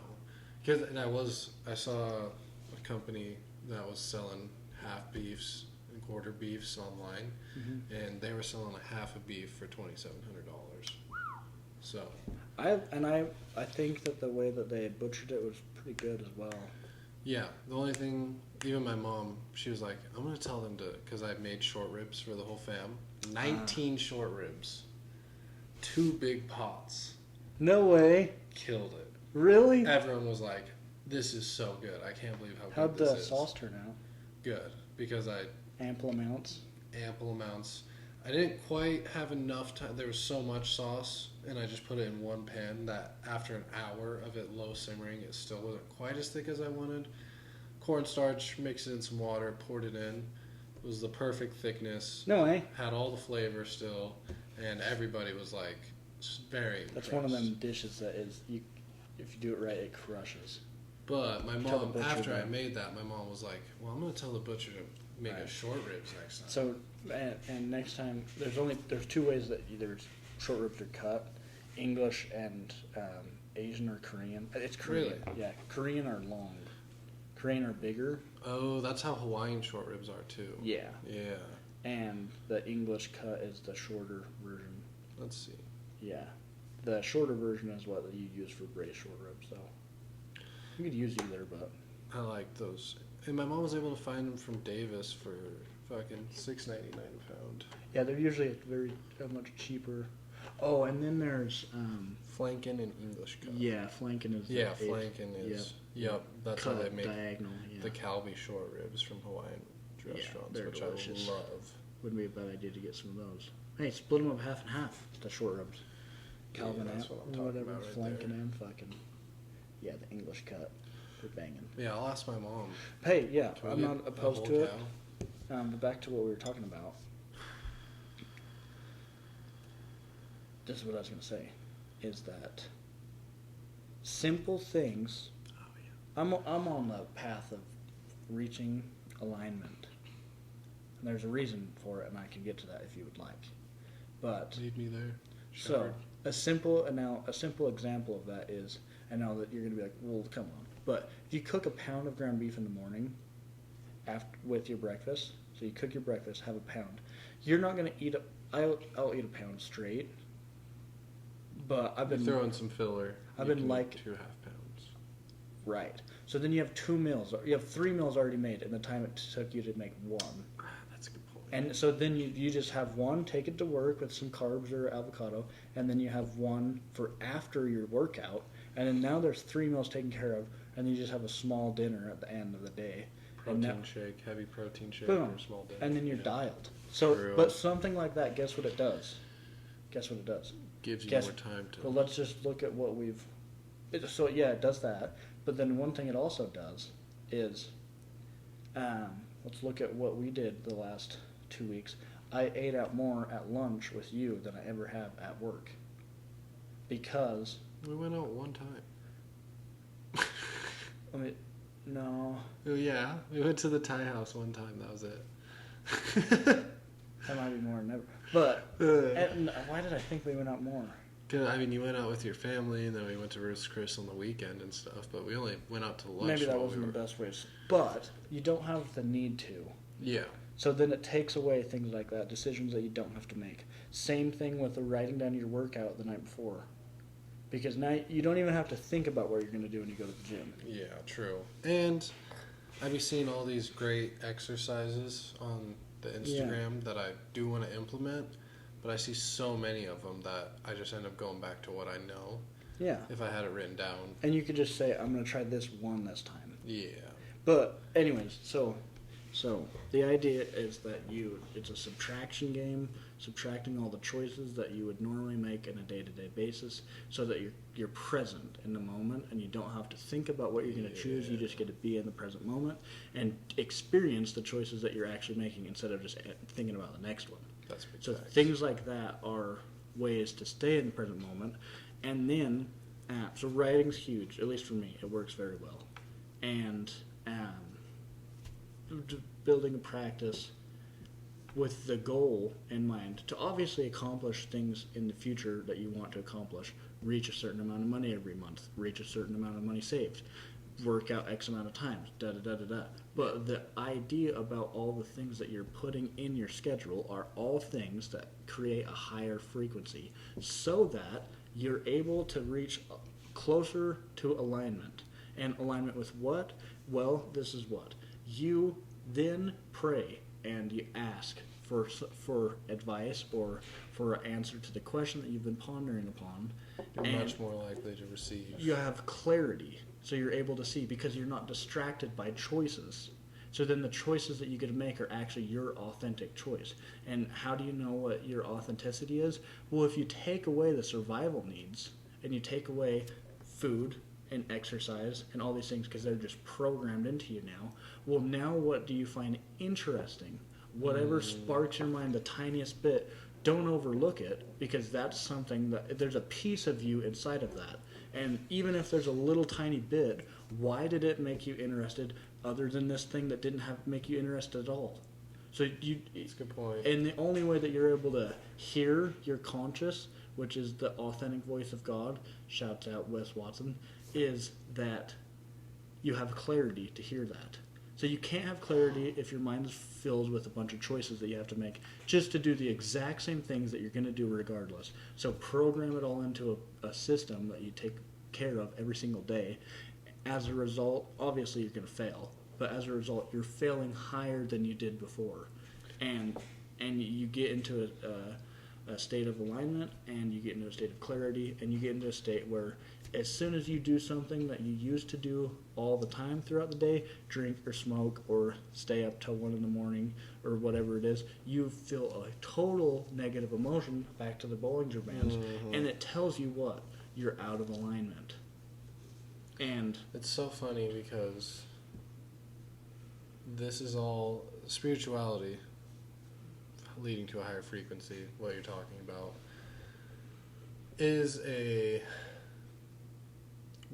because I saw a company that was selling half beefs and quarter beefs online, and they were selling a half a beef for $2,700. So I think that the way that they butchered it was pretty good as well. Yeah, the only thing, even my mom, she was like, I'm going to tell them to, because I made short ribs for the whole fam. 19 short ribs. 2 big pots. No way. Killed it. Really? Everyone was like, this is so good. I can't believe how How'd good this is. How'd the sauce turn out? Good, because Ample amounts? Ample amounts. I didn't quite have enough time. There was so much sauce, and I just put it in one pan that after an hour of it low simmering, it still wasn't quite as thick as I wanted. Cornstarch, mixed it in some water, poured it in. It was the perfect thickness. No way. Had all the flavor still, and everybody was like very impressed. That's one of them dishes that is, you, if you do it right, it crushes. But my Tell the mom, butcher after I that. made that, my mom was like, well, I'm going to tell the butcher to make Right. us short ribs next time. So, and next time, there's two ways that there's short ribs are cut, English and Asian or Korean. It's Korean. Really? Yeah, Korean are long. Korean are bigger. Oh, that's how Hawaiian short ribs are too. Yeah. Yeah. And the English cut is the shorter version. Let's see. Yeah. The shorter version is what you use for braised short ribs, though. You could use either, but I like those. And my mom was able to find them from Davis for fucking $6.99 a pound. yeah, they're usually much cheaper. Oh, and then there's Flanken and English cut. yeah, flanken is Yeah, the flanken is. Yep, that's how cut they make diagonal. Yeah, the Calbee short ribs from Hawaiian restaurants, they're which delicious. I love. wouldn't be a bad idea to get some of those. Hey, split them up half and half. The short ribs. Calvin Yeah, that's and what I'm talking whatever, about right flanking there. and fucking yeah, the English cut. They're banging. Yeah, I'll ask my mom. Hey, yeah, Can we I'm get not a opposed whole to it. cow? But back to what we were talking about. This is what I was going to say, is that simple things. Oh, yeah. I'm on the path of reaching alignment, and there's a reason for it, and I can get to that if you would like. But Lead me there. so Shepherd. a simple example of that is, I know that you're going to be like, well, come on, but if you cook a pound of ground beef in the morning, with your breakfast, so you cook your breakfast, have a pound. You're not going to eat I'll eat a pound straight. But I've been Throw in some filler. I've You been can like- eat 2 half pounds. right. So then you have 2 meals. You have 3 meals already made in the time it took you to make one. That's a good point. And so then you just have one, take it to work with some carbs or avocado, and then you have one for after your workout, and then now there's 3 meals taken care of, and you just have a small dinner at the end of the day. And Protein now- shake, heavy protein shake, Boom. or a small dinner. And then you're Yeah. dialed. So, True. but something like that, guess what it does? Guess what it does? Gives you Guess- more time to. Well, let's just look at what we've. So yeah, it does that. But then one thing it also does is, let's look at what we did the last 2 weeks. I ate out more at lunch with you than I ever have at work. Because We went out one time. I mean, no, Oh yeah, we went to the Thai house one time. That was it. that might be more than ever. But and why did I think we went out more? I mean, you went out with your family, and then we went to Ruth's Chris on the weekend and stuff. But we only went out to lunch. Maybe that while wasn't we were... the best way. But you don't have the need to. Yeah. So then it takes away things like that, decisions that you don't have to make. Same thing with the writing down your workout the night before. Because now you don't even have to think about what you're going to do when you go to the gym. Yeah, true. And I've been seeing all these great exercises on the Instagram that I do want to implement, but I see so many of them that I just end up going back to what I know Yeah. if I had it written down. And you could just say, I'm going to try this one this time. Yeah. But anyways, so the idea is that it's a subtraction game, subtracting all the choices that you would normally make on a day-to-day basis, so that you're present in the moment and you don't have to think about what you're going to choose. You just get to be in the present moment and experience the choices that you're actually making instead of just thinking about the next one. That's big So facts. things like that are ways to stay in the present moment. And then, so writing's huge, at least for me. It works very well. And building a practice with the goal in mind to obviously accomplish things in the future that you want to accomplish. Reach a certain amount of money every month. Reach a certain amount of money saved. Work out X amount of times. Da-da-da-da-da. But the idea about all the things that you're putting in your schedule are all things that create a higher frequency so that you're able to reach closer to alignment. And alignment with what? Well, this is what. You then pray and you ask for advice or for an answer to the question that you've been pondering upon. You're and much more likely to receive. you have clarity, so you're able to see because you're not distracted by choices. So then the choices that you get to make are actually your authentic choice. And how do you know what your authenticity is? Well, if you take away the survival needs and you take away food and exercise and all these things because they're just programmed into you now, well, now what do you find interesting? Whatever sparks your mind the tiniest bit, don't overlook it, because that's something that there's a piece of you inside of that. And even if there's a little tiny bit, why did it make you interested other than this thing that didn't make you interested at all? So That's a good point. and the only way that you're able to hear your conscious, which is the authentic voice of God, shouts out Wes Watson, is that you have clarity to hear that. So you can't have clarity if your mind is filled with a bunch of choices that you have to make just to do the exact same things that you're going to do regardless. So program it all into a system that you take care of every single day. As a result, obviously you're going to fail, but as a result, you're failing higher than you did before. And you get into a state of alignment, and you get into a state of clarity, and you get into a state where as soon as you do something that you used to do all the time throughout the day, drink or smoke or stay up till 1 a.m. or whatever it is, you feel a total negative emotion, back to the Bollinger Bands, and it tells you what? You're out of alignment. And it's so funny because this is all spirituality leading to a higher frequency, what you're talking about, is a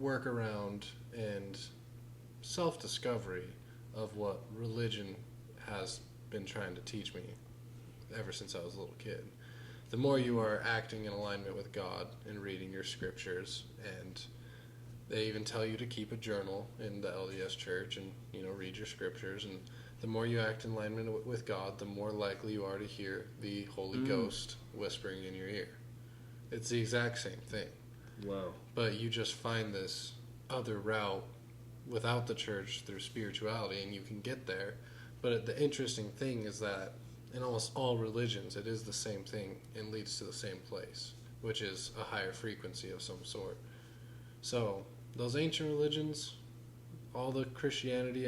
workaround and self-discovery of what religion has been trying to teach me ever since I was a little kid. The more you are acting in alignment with God and reading your scriptures, and they even tell you to keep a journal in the LDS church and, read your scriptures, and the more you act in alignment with God, the more likely you are to hear the Holy Ghost whispering in your ear. It's the exact same thing. wow. But you just find this other route without the church through spirituality, and you can get there. But the interesting thing is that in almost all religions, it is the same thing and leads to the same place, which is a higher frequency of some sort. So those ancient religions, all the Christianity,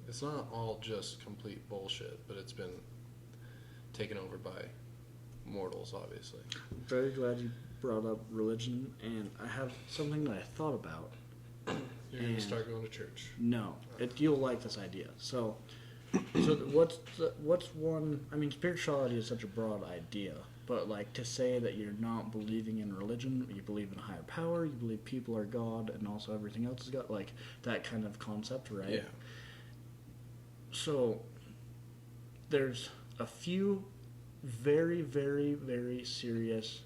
it's not all just complete bullshit, but it's been taken over by mortals, obviously. Very glad you brought up religion, and I have something that I thought about. You're going to start going to church. No, you'll like this idea. So what's one? Spirituality is such a broad idea, but like to say that you're not believing in religion, you believe in a higher power, you believe people are God, and also everything else is God, like that kind of concept, right? Yeah. So there's a few very, very, very serious,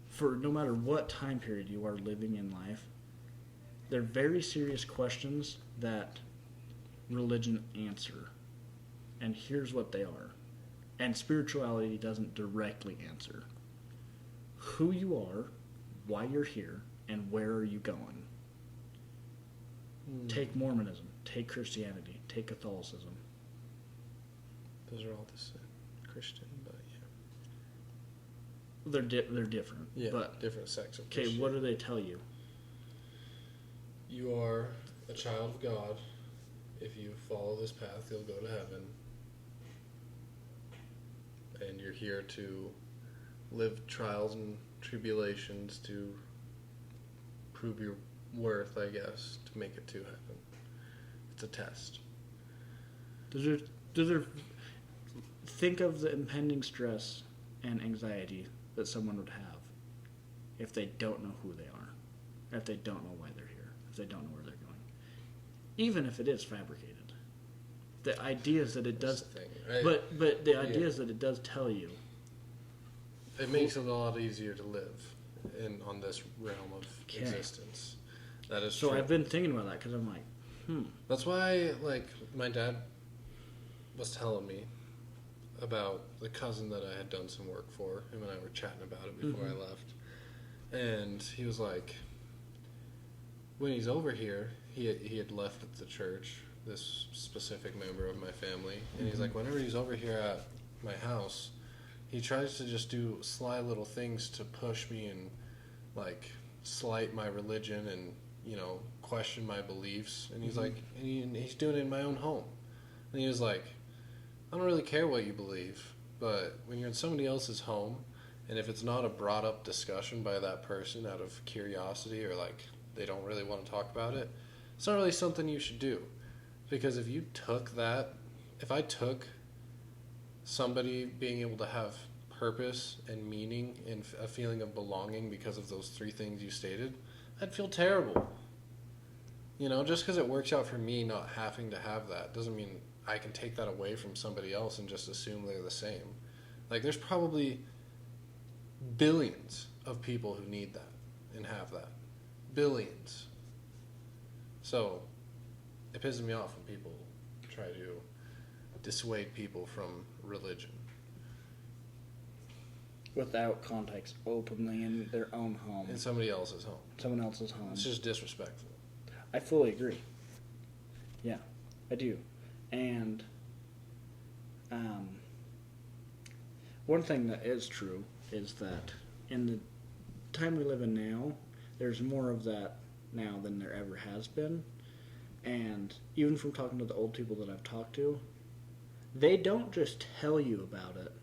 for no matter what time period you are living in life, they're very serious questions that religion answer. And here's what they are. And spirituality doesn't directly answer. Who you are, why you're here, and where are you going? Take Mormonism, take Christianity, take Catholicism. Those are all the same. Christian, but They're different. yeah. But Different sects of okay, Christianity. what do they tell you? You are a child of God. If you follow this path, you'll go to heaven. And you're here to live trials and tribulations to prove your worth, I guess, to make it to heaven. It's a test. Does there think of the impending stress and anxiety that someone would have if they don't know who they are, if they don't know why they're here, if they don't know where they're going, even if it is fabricated. The idea is that it That's does, the thing, right? but the idea is that it does tell you. It makes it a lot easier to live on this realm of Okay. existence. That is So true. I've been thinking about that because I'm like, That's why, my dad was telling me about the cousin that I had done some work for. Him and I were chatting about it before I left. And he was like, when he's over here, he had left the church, this specific member of my family. And he's like, whenever he's over here at my house, he tries to just do sly little things to push me and, slight my religion and, question my beliefs, and he's Mhm. like, and he's doing it in my own home, and he was like, I don't really care what you believe, but when you're in somebody else's home, and if it's not a brought up discussion by that person out of curiosity or like they don't really want to talk about it, it's not really something you should do, because if I took somebody being able to have purpose and meaning and a feeling of belonging because of those three things you stated, I'd feel terrible. You know, just because it works out for me not having to have that doesn't mean I can take that away from somebody else and just assume they're the same. Like, there's probably billions of people who need that and have that. Billions. So, it pisses me off when people try to dissuade people from religion. Without context, openly in their own home. In somebody else's home. Someone else's home. It's just disrespectful. I fully agree. Yeah, I do. And one thing that is true is that in the time we live in now, there's more of that now than there ever has been. And even from talking to the old people that I've talked to, they don't just tell you about it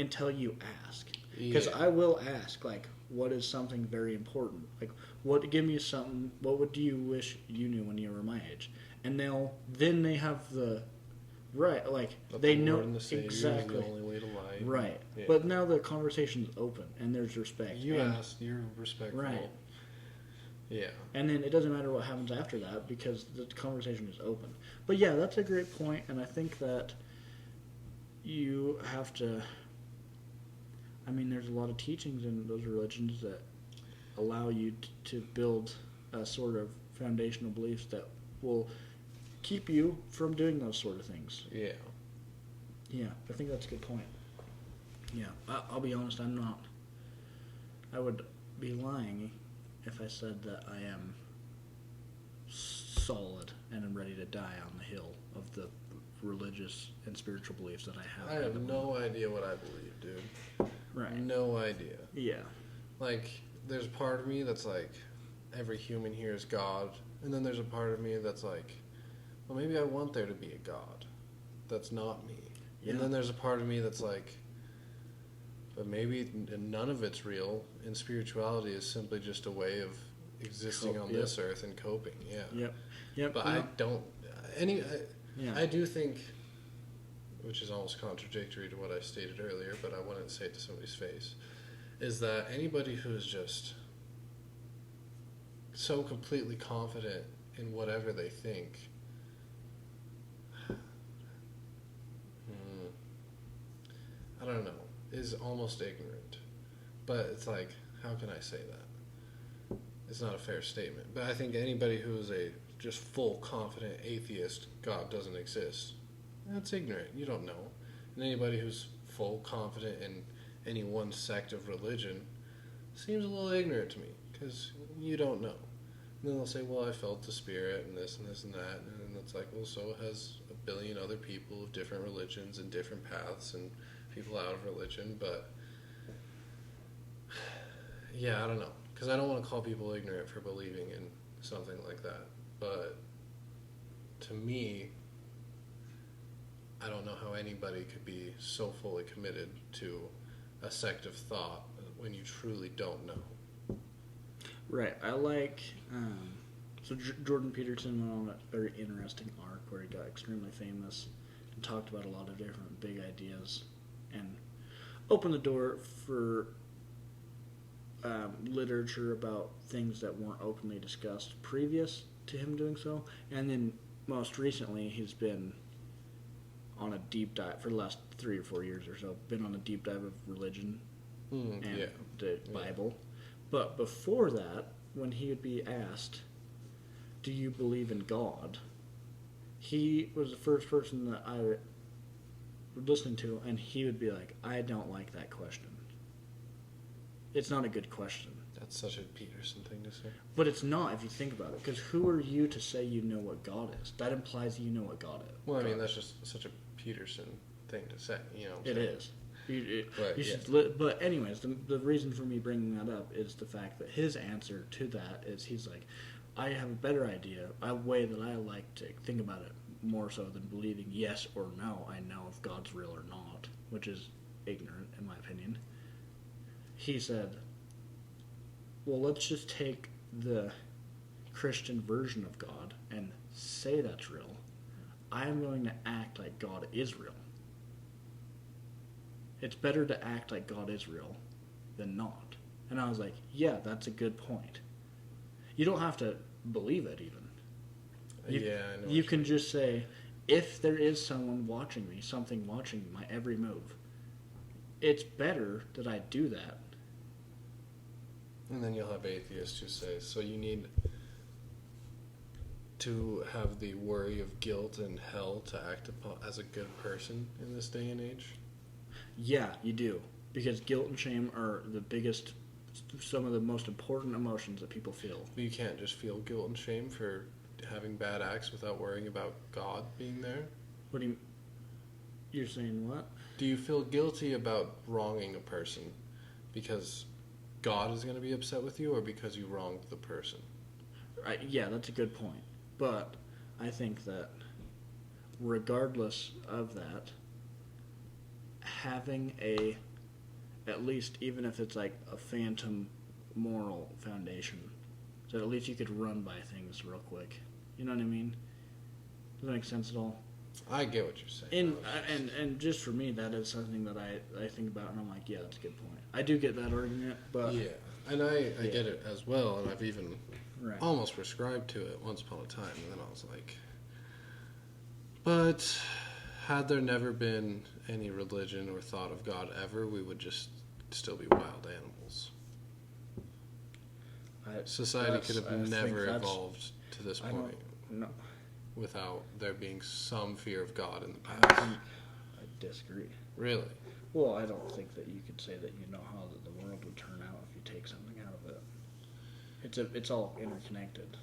until you ask. Because Yeah. I will ask, like, what is something very important? Like, give me something, what would you wish you knew when you were my age? And then they have the, right, like, But they the know Lord and the Savior exactly. is the only way to life. Right. Yeah. But now the conversation's open and there's respect. You and, asked, you're respectful. Right. Yeah. And then it doesn't matter what happens after that because the conversation is open. But yeah, that's a great point, and I think that you have to. I mean, there's a lot of teachings in those religions that allow you to build a sort of foundational beliefs that will keep you from doing those sort of things. Yeah. Yeah, I think that's a good point. Yeah, I'll be honest, I'm not. I would be lying if I said that I am solid and am ready to die on the hill of the religious and spiritual beliefs that I have. I have no idea what I believe, dude. Right. No idea. Yeah. Like, there's a part of me that's like, every human here is God. And then there's a part of me that's like, well, maybe I want there to be a God. That's not me. Yeah. And then there's a part of me that's like, but maybe none of it's real, and spirituality is simply just a way of existing on this earth and coping. Yeah. Yep. But I don't. I do think, which is almost contradictory to what I stated earlier, but I wouldn't say it to somebody's face, is that anybody who is just so completely confident in whatever they think, I don't know, is almost ignorant. But it's like, how can I say that? It's not a fair statement. But I think anybody who is a just full confident atheist, God doesn't exist, that's ignorant. You don't know. And anybody who's full confident in any one sect of religion seems a little ignorant to me, because you don't know. And then they'll say, well, I felt the Spirit and this and this and that. And then it's like, well, so has a billion other people of different religions and different paths and people out of religion. But yeah, I don't know, because I don't want to call people ignorant for believing in something like that. But to me, I don't know how anybody could be so fully committed to a sect of thought when you truly don't know. Right. I like. So Jordan Peterson went on a very interesting arc where he got extremely famous and talked about a lot of different big ideas and opened the door for literature about things that weren't openly discussed previous to him doing so. And then most recently, he's been on a deep dive for the last 3 or 4 years or so. Been on a deep dive of religion and the Bible. But before that, when he would be asked, do you believe in God? He was the first person that I would listen to, and he would be like, I don't like that question. It's not a good question. That's such a Peterson thing to say. But it's not if you think about it, because who are you to say you know what God is? That implies you know what God is. Well, I mean, that's just such a Peterson thing to say, you know. It is. But anyways, the reason for me bringing that up is the fact that his answer to that is he's like, I have a better idea, a way that I like to think about it more so than believing yes or no. I know if God's real or not, which is ignorant in my opinion. He said, well, let's just take the Christian version of God and say that's real. I am going to act like God is real. It's better to act like God is real than not. And I was like, yeah, that's a good point. You don't have to believe it even. I know. You can just say, if there is someone watching me, something watching my every move, it's better that I do that. And then you'll have atheists who say, so you need to have the worry of guilt and hell to act upon as a good person in this day and age? Yeah, you do. Because guilt and shame are the biggest, some of the most important emotions that people feel. But you can't just feel guilt and shame for having bad acts without worrying about God being there? What do you... You're saying what? Do you feel guilty about wronging a person because God is going to be upset with you, or because you wronged the person? Yeah, that's a good point. But I think that regardless of that, having at least, even if it's like a phantom moral foundation, so at least you could run by things real quick. You know what I mean? Does that make sense at all? I get what you're saying. And just for me, that is something that I think about, and I'm like, yeah, that's a good point. I do get that argument, but... Yeah, and I get it as well, and I've even right. almost prescribed to it once upon a time, and then I was like... But had there never been any religion or thought of God ever, we would just still be wild animals. Society could have never evolved to this point. No. Without there being some fear of God in the past. I disagree. Really? Well, I don't think that you could say that you know how the world would turn out if you take something out of it. It's all interconnected.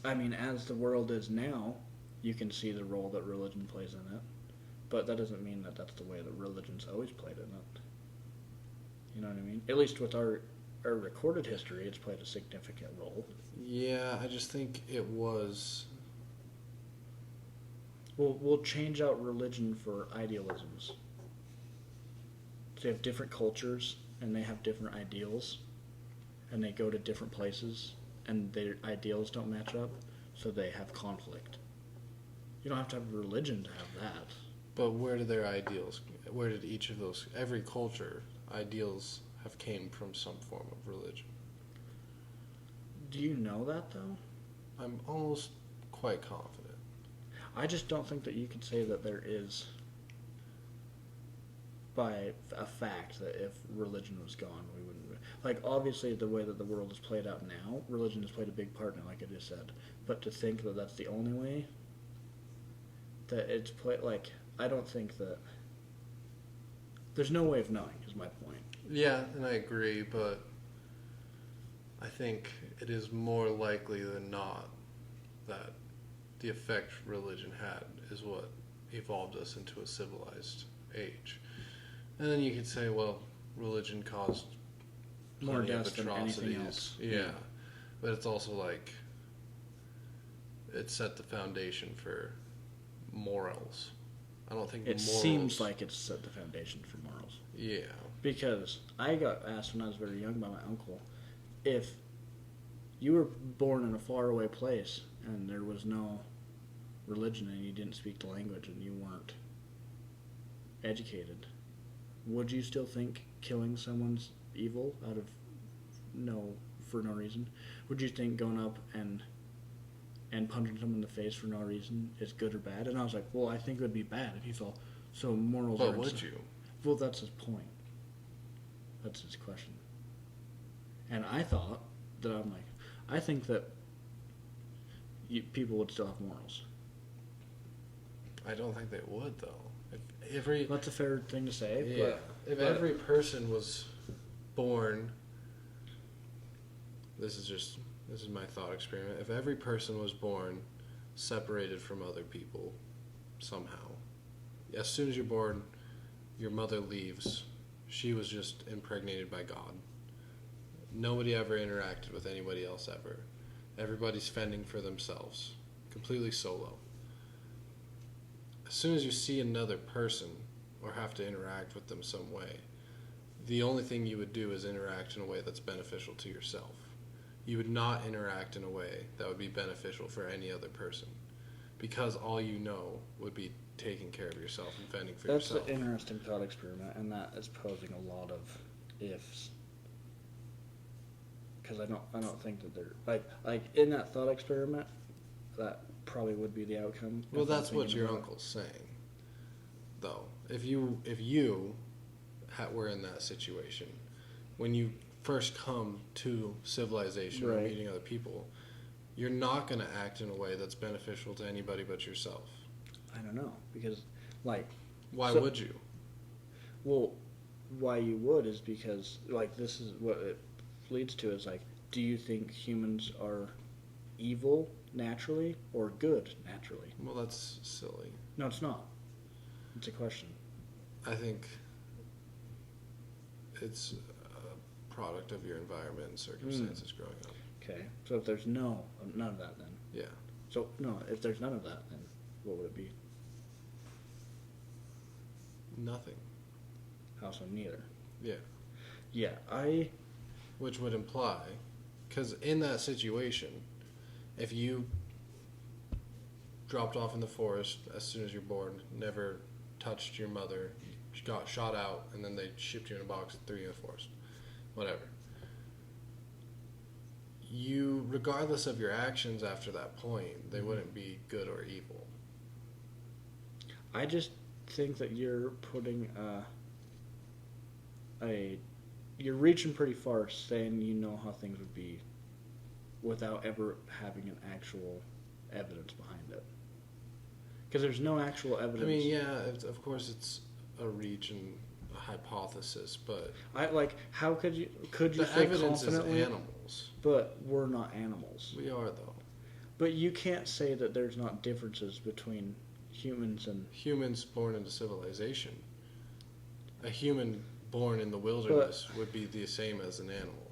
I mean, as the world is now, you can see the role that religion plays in it, but that doesn't mean that that's the way that religion's always played in it. You know what I mean? At least with our recorded history, it's played a significant role. Yeah, I just think it was... We'll change out religion for idealisms. So you have different cultures, and they have different ideals, and they go to different places, and their ideals don't match up, so they have conflict. You don't have to have a religion to have that. But where did their ideals... Where did each of those... Every culture, ideals... have came from some form of religion. Do you know that, though? I'm almost quite confident. I just don't think that you could say that there is, by a fact, that if religion was gone, we wouldn't... Like, obviously, the way that the world is played out now, religion has played a big part in it, like I just said. But to think that that's the only way that it's played... Like, I don't think that... There's no way of knowing, is my point. Yeah, and I agree, but I think it is more likely than not that the effect religion had is what evolved us into a civilized age. And then you could say, well, religion caused more deaths of than anything atrocities. else. Yeah, but it's also like it set the foundation for morals. I don't think it morals... seems like it's set the foundation for morals. Yeah. Because I got asked when I was very young by my uncle, if you were born in a faraway place and there was no religion and you didn't speak the language and you weren't educated, would you still think killing someone's evil for no reason? Would you think going up and punching someone in the face for no reason is good or bad? And I was like, well, I think it would be bad if you felt so morals. But would you? Well, that's his point. That's his question. And I thought that I think that people would still have morals. I don't think they would, though. That's a fair thing to say. Yeah. If every person was born... This is my thought experiment. If every person was born separated from other people somehow, as soon as you're born, your mother leaves, she was just impregnated by God. Nobody ever interacted with anybody else ever. Everybody's fending for themselves, completely solo. As soon as you see another person or have to interact with them some way, the only thing you would do is interact in a way that's beneficial to yourself. You would not interact in a way that would be beneficial for any other person, because all you know would be taking care of yourself and fending for yourself. That's an interesting thought experiment, and that is posing a lot of ifs. Because I don't think that they're like in that thought experiment, that probably would be the outcome. Well, that's what your uncle's saying, though. If you were in that situation, when you first come to civilization or Right. meeting other people, you're not going to act in a way that's beneficial to anybody but yourself. I don't know, because like Why So- would you? well, why you would is because like this is what it leads to is like, do you think humans are evil naturally or good naturally? Well, that's silly. No, it's not. It's a question. I think it's a product of your environment and circumstances growing up. Okay, so if there's none of that, then Yeah. so no, if there's none of that, then what would it be? Nothing. How so? Neither. Yeah. Yeah, Which would imply, because in that situation, if you dropped off in the forest as soon as you're born, never touched your mother, got shot out, and then they shipped you in a box and threw you in the forest, whatever. You, regardless of your actions after that point, they wouldn't be good or evil. I just think that you're putting you're reaching pretty far saying you know how things would be without ever having an actual evidence behind it. Because there's no actual evidence. I mean, yeah, of course it's a reach and a hypothesis, but how could you the say evidence is confidently? animals. But we're not animals. We are, though. But you can't say that there's not differences between humans and Humans born into civilization. A human born in the wilderness would be the same as an animal.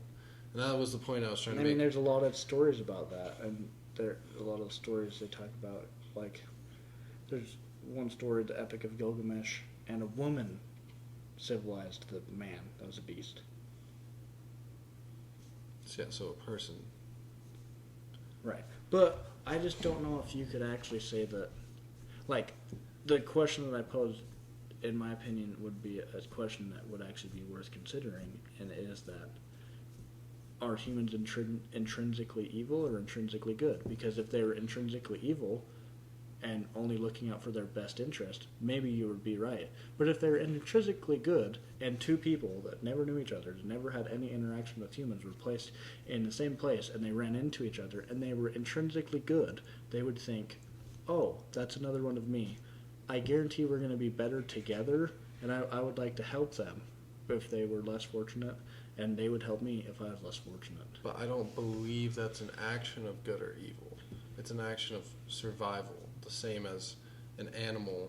And that was the point I was trying to I mean, make. there's a lot of stories about that, and there a lot of the stories they talk about. Like, there's one story, the Epic of Gilgamesh, and a woman civilized the man that was a beast. Yeah, so a person. Right, but I just don't know if you could actually say that. Like, the question that I posed, in my opinion, would be a question that would actually be worth considering, and it is that: are humans intrinsically evil or intrinsically good? Because if they were intrinsically evil and only looking out for their best interest, maybe you would be right. But if they're intrinsically good and two people that never knew each other, never had any interaction with humans, were placed in the same place and they ran into each other and they were intrinsically good, they would think, oh, that's another one of me. I guarantee we're going to be better together, and I would like to help them if they were less fortunate, and they would help me if I was less fortunate. But I don't believe that's an action of good or evil. It's an action of survival, the same as an animal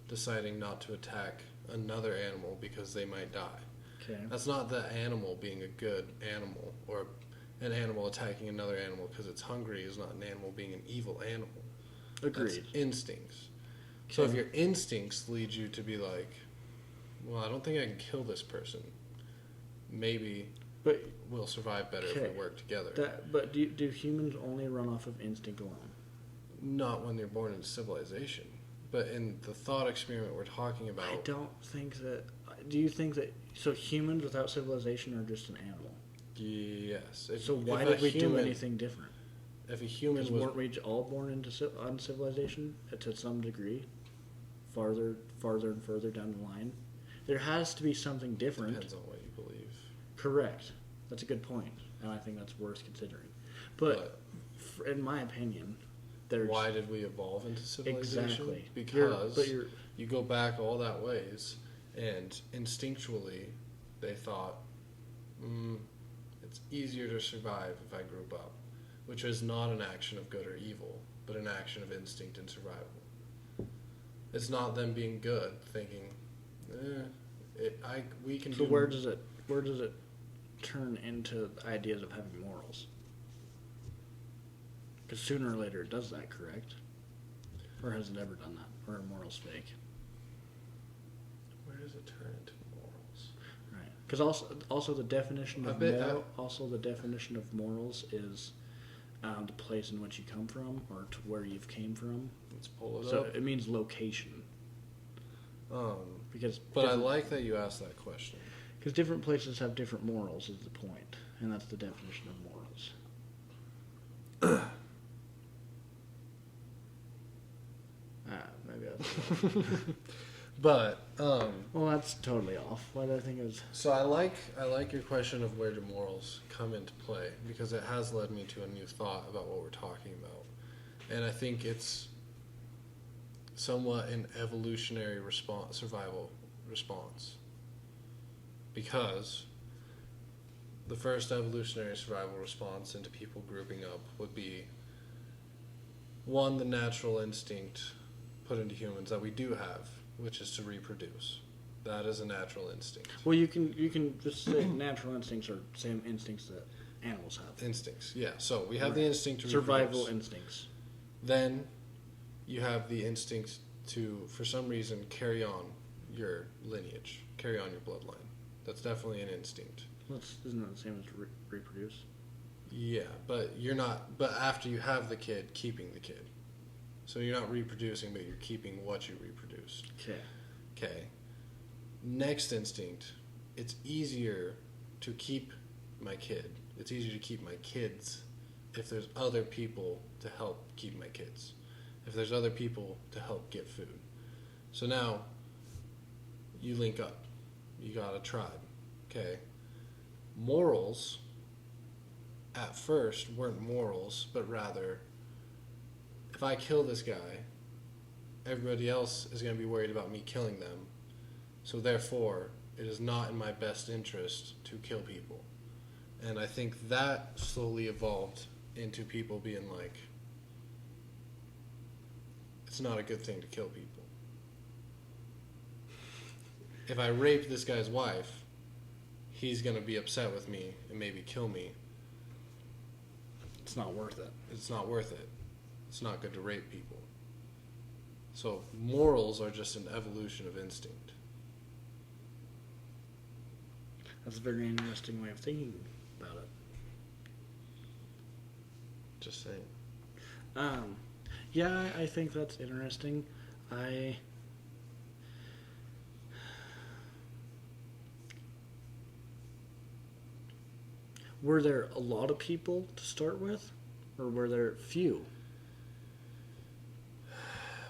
deciding not to attack another animal because they might die. Okay. That's not the animal being a good animal, or an animal attacking another animal because it's hungry is not an animal being an evil animal. Agreed. That's instincts. So if Okay. your instincts lead you to be like, well, I don't think I can kill this person, maybe But we'll survive better if Okay. we work together. but do humans only run off of instinct alone? Not when they're born into civilization. But in the thought experiment we're talking about, I don't think that. Do you think that? So humans without civilization are just an animal. yes. So why if a did we do human- anything different? If a human Because was weren't we all born into uncivilization to some degree? Farther and further down the line, there has to be something different. depends on what you believe. Correct. That's a good point, and I think that's worth considering. But in my opinion, there's Why did we evolve into civilization? exactly Because you're you go back all that ways, and instinctually, they thought, it's easier to survive if I group up, which is not an action of good or evil, but an action of instinct and survival. It's not them being good, thinking, We can. So where does it turn into ideas of having morals? Because sooner or later it does that, correct? Or has it ever done that? Or are morals fake? Where does it turn into morals? Right. Because also the definition of the definition of morals is the place in which you come from, or to where you've came from. Let's pull it So up. it means location. But I like that you asked that question. Because different places have different morals is the point, and that's the definition of morals. Maybe that's... But well, that's totally off. What I think is... So I like your question of where do morals come into play, because it has led me to a new thought about what we're talking about, and I think it's somewhat an evolutionary survival response, because the first evolutionary survival response into people grouping up would be one, the natural instinct put into humans that we do have, which is to reproduce. That is a natural instinct. Well, you can just say natural instincts are same instincts that animals have. Instincts, yeah. So we have the instinct to survival reproduce. instincts. Then you have the instinct to, for some reason, carry on your lineage, carry on your bloodline. That's definitely an instinct. Isn't that the same as reproduce? Yeah, but you're not. But after you have the kid, keeping the kid. So you're not reproducing, but you're keeping what you reproduced. Okay. Next instinct, it's easier to keep my kid. It's easier to keep my kids if there's other people to help keep my kids. If there's other people to help get food. So now, you link up. You got a tribe. Okay. Morals, at first, weren't morals, but rather, if I kill this guy, everybody else is going to be worried about me killing them. So therefore, it is not in my best interest to kill people. And I think that slowly evolved into people being like, it's not a good thing to kill people. If I rape this guy's wife, he's going to be upset with me and maybe kill me. It's not worth it. It's not worth it. It's not good to rape people. So morals are just an evolution of instinct. That's a very interesting way of thinking about it. Just saying. Yeah, I think that's interesting. Were there a lot of people to start with, or were there few?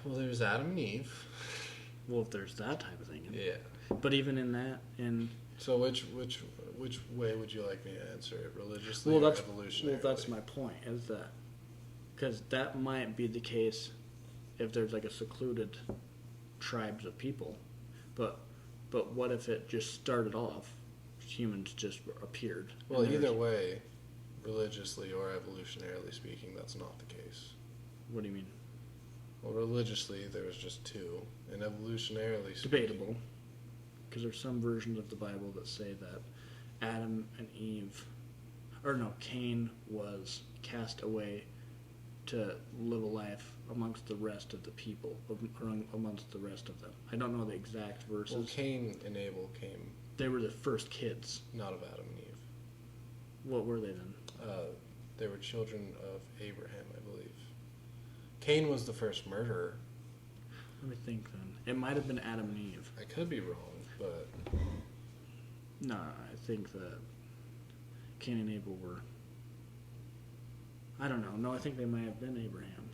Well, there's Adam and Eve. Well, if there's that type of thing. Yeah. But even in that, So which way would you like me to answer it? Religiously or evolutionarily? Well, that's my point, is that... Because that might be the case if there's like a secluded tribes of people. But what if it just started off, humans just appeared? Well, either way, religiously or evolutionarily speaking, that's not the case. What do you mean? Well, religiously, there was just two. And evolutionarily speaking... Debatable. Because there's some versions of the Bible that say that Adam and Eve... Cain was cast away to live a life amongst the rest of the people, or amongst the rest of them. I don't know the exact verses. Well, Cain and Abel came... They were the first kids. Not of Adam and Eve. What were they then? They were children of Abraham, I believe. Cain was the first murderer. Let me think then. It might have been Adam and Eve. I could be wrong, but... No, I think that Cain and Abel were... I don't know. No, I think they might have been Abraham.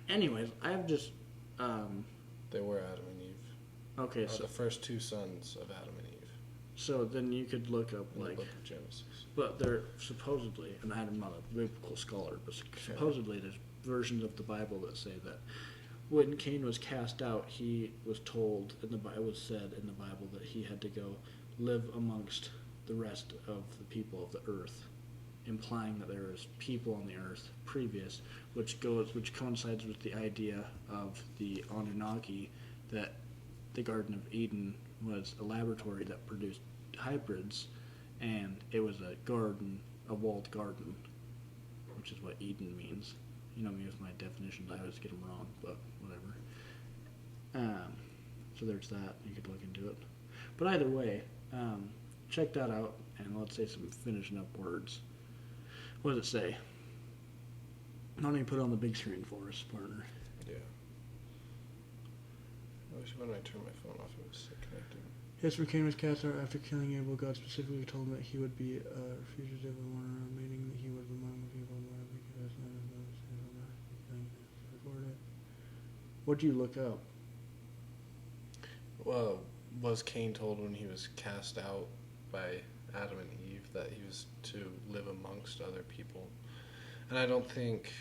Anyways, I have just... They were Adam and Eve. Okay, so... the first two sons of Adam and Eve. So then you could look up, In like... the book of Genesis. But they're supposedly, and I'm not a biblical scholar, but supposedly there's versions of the Bible that say that when Cain was cast out, he was told, and the Bible said in the Bible that he had to go live amongst the rest of the people of the earth, implying that there was people on the earth previous, which coincides with the idea of the Anunnaki, that the Garden of Eden was a laboratory that produced hybrids, and it was a garden, a walled garden, which is what Eden means. You know me with my definitions, I always get them wrong, but whatever. So there's that. You could look into it. But either way, check that out, and let's say some finishing up words. What does it say? Not even put it on the big screen for us, partner. Yeah. I wish when I turned my phone off, it was connected. Yes, Cain was cast out after killing Abel. God specifically told him that he would be a fugitive and one, meaning that he was among the people because what do you look up? Well, was Cain told when he was cast out by Adam and Eve that he was to live amongst other people? And I don't think...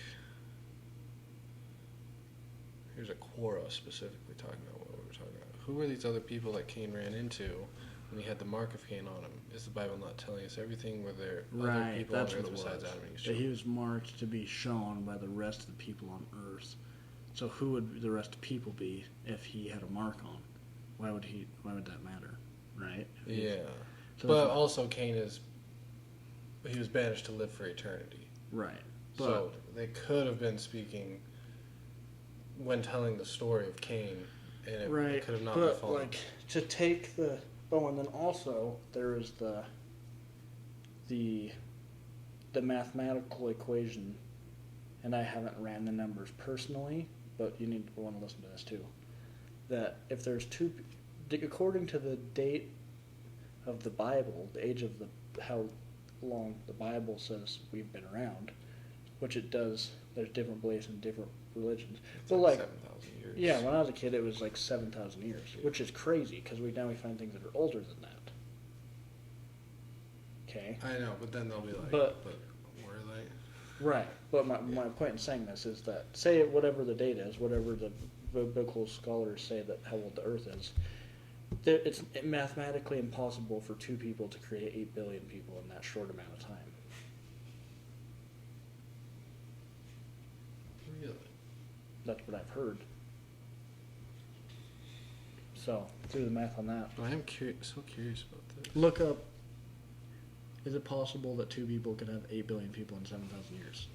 Here's a Quora specifically talking about what we were talking about. Who were these other people that Cain ran into when he had the mark of Cain on him? Is the Bible not telling us everything? Were there other people on earth besides Adam and Eve? That he was marked to be shown by the rest of the people on earth. So who would the rest of the people be if he had a mark on? Why would that matter? Right? Yeah. So but also Cain he was banished to live for eternity. Right. So they could have been speaking when telling the story of Cain, and it could have not been followed. Like to take the and then also there is the mathematical equation, and I haven't ran the numbers personally, but you want to listen to this too. That if there's according to the date of the Bible, the age of how long the Bible says we've been around, which it does. There's different beliefs in different religions. It's but like 7,000 years. Yeah, when I was a kid, it was like 7,000 years, which is crazy because now we find things that are older than that. Okay. I know, but then they'll be like, but were they? Right. But my point in saying this is that say whatever the date is, whatever the biblical scholars say that how old the Earth is, it's mathematically impossible for two people to create 8 billion people in that short amount of time. Really? That's what I've heard. So, do the math on that. I am so curious about this. Look up, is it possible that two people could have 8 billion people in 7,000 years?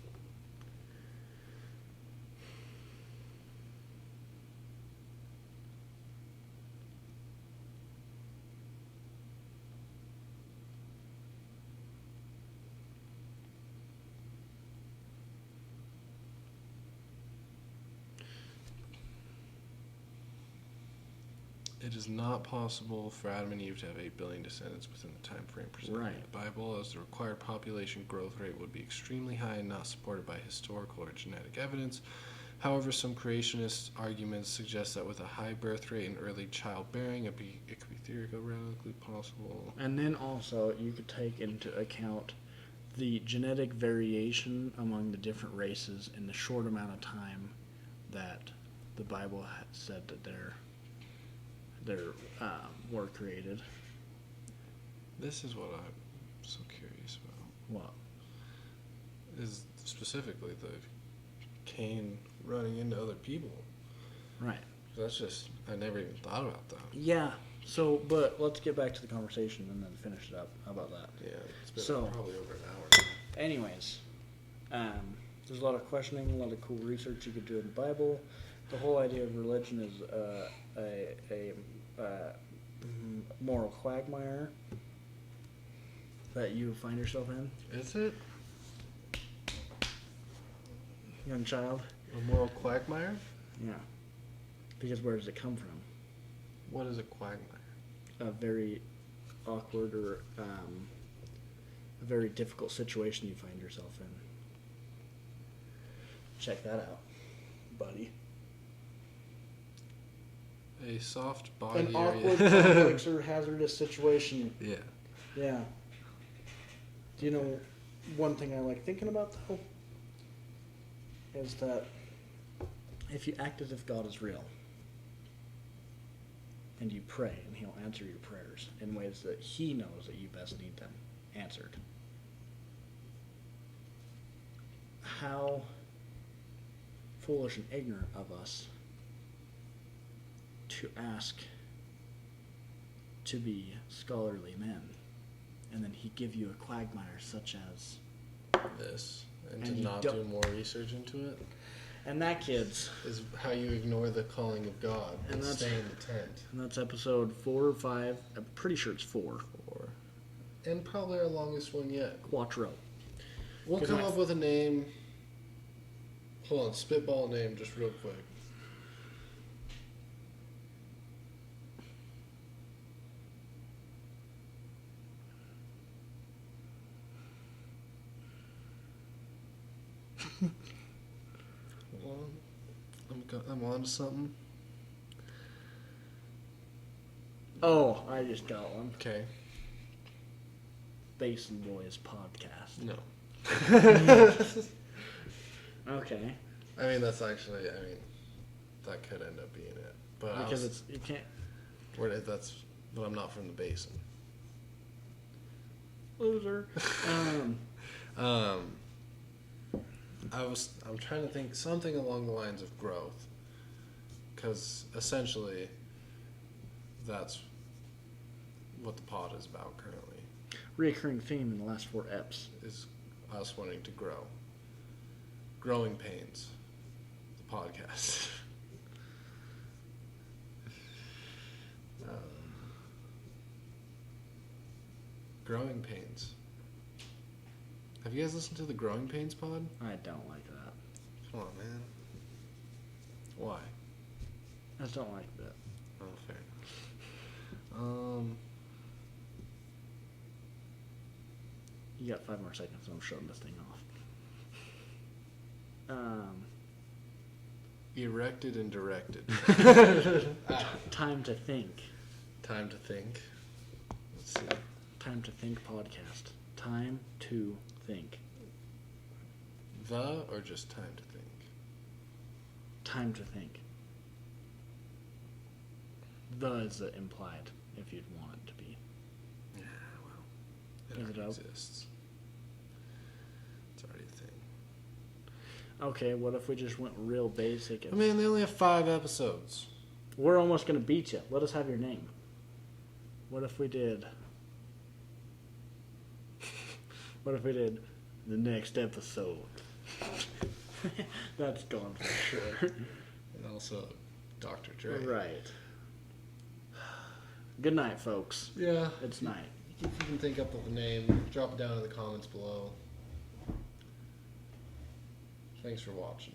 It is not possible for Adam and Eve to have 8 billion descendants within the time frame presented in the Bible, as the required population growth rate would be extremely high and not supported by historical or genetic evidence. However, some creationist arguments suggest that with a high birth rate and early childbearing, it could be theoretically possible. And then also, you could take into account the genetic variation among the different races in the short amount of time that the Bible said that they're were created. This is what I'm so curious about. What? Is specifically the Cain running into other people. Right. That's just, I never even thought about that. Yeah. So, but let's get back to the conversation and then finish it up. How about that? Yeah, it's been So- probably over an hour. Anyways, there's a lot of questioning, a lot of cool research you could do in the Bible. The whole idea of religion is a moral quagmire that you find yourself in, Is it? young child. A moral quagmire? Yeah. Because where does it come from? What is a quagmire? A very awkward or a very difficult situation you find yourself in. Check that out, buddy. A soft body An area. awkward, complex, or hazardous situation. Yeah. Yeah. Do you know one thing I like thinking about, though? Is that if you act as if God is real, and you pray, and He'll answer your prayers in ways that He knows that you best need them answered, how foolish and ignorant of us to ask to be scholarly men, and then he give you a quagmire such as, This. And And to you not don't- do more research into it and that, kids, is how you ignore the calling of God And and that's- stay in the tent. and that's episode 4 or 5. I'm pretty sure it's 4. And probably our longest one yet. Quattro. We'll Good come night. up with a name. Hold on, spitball a name just real quick. Hold on. I'm on to something. Oh, I just got one. Okay. Basin Boys podcast. No. Okay. I mean, that's actually, that could end up being it. But I Because was, you can't. but I'm not from the basin. Loser. I'm trying to think something along the lines of growth. Because essentially, that's what the pod is about currently, Reoccurring theme in the last 4 eps. is us wanting to grow. Growing Pains, the podcast. Growing Pains. Have you guys listened to the Growing Pains pod? I don't like that. Come on, man. Why? I just don't like that. Oh, fair You got 5 more seconds and I'm shutting this thing off. Erected and directed. Time to think. Time to think. Let's see. Time to think podcast. Time to think. The or just time to think? Time to think. The is the implied, if you'd want it to be. Yeah, well, Is it it already out? exists. It's already a thing. Okay, what if we just went real basic? I mean, they only have 5 episodes. We're almost going to beat you. Let us have your name. What if we did... What if we did the next episode? That's gone for sure. And also Dr. Dre. Right. Good night, folks. Yeah. It's night. If you can think up of a name, drop it down in the comments below. Thanks for watching.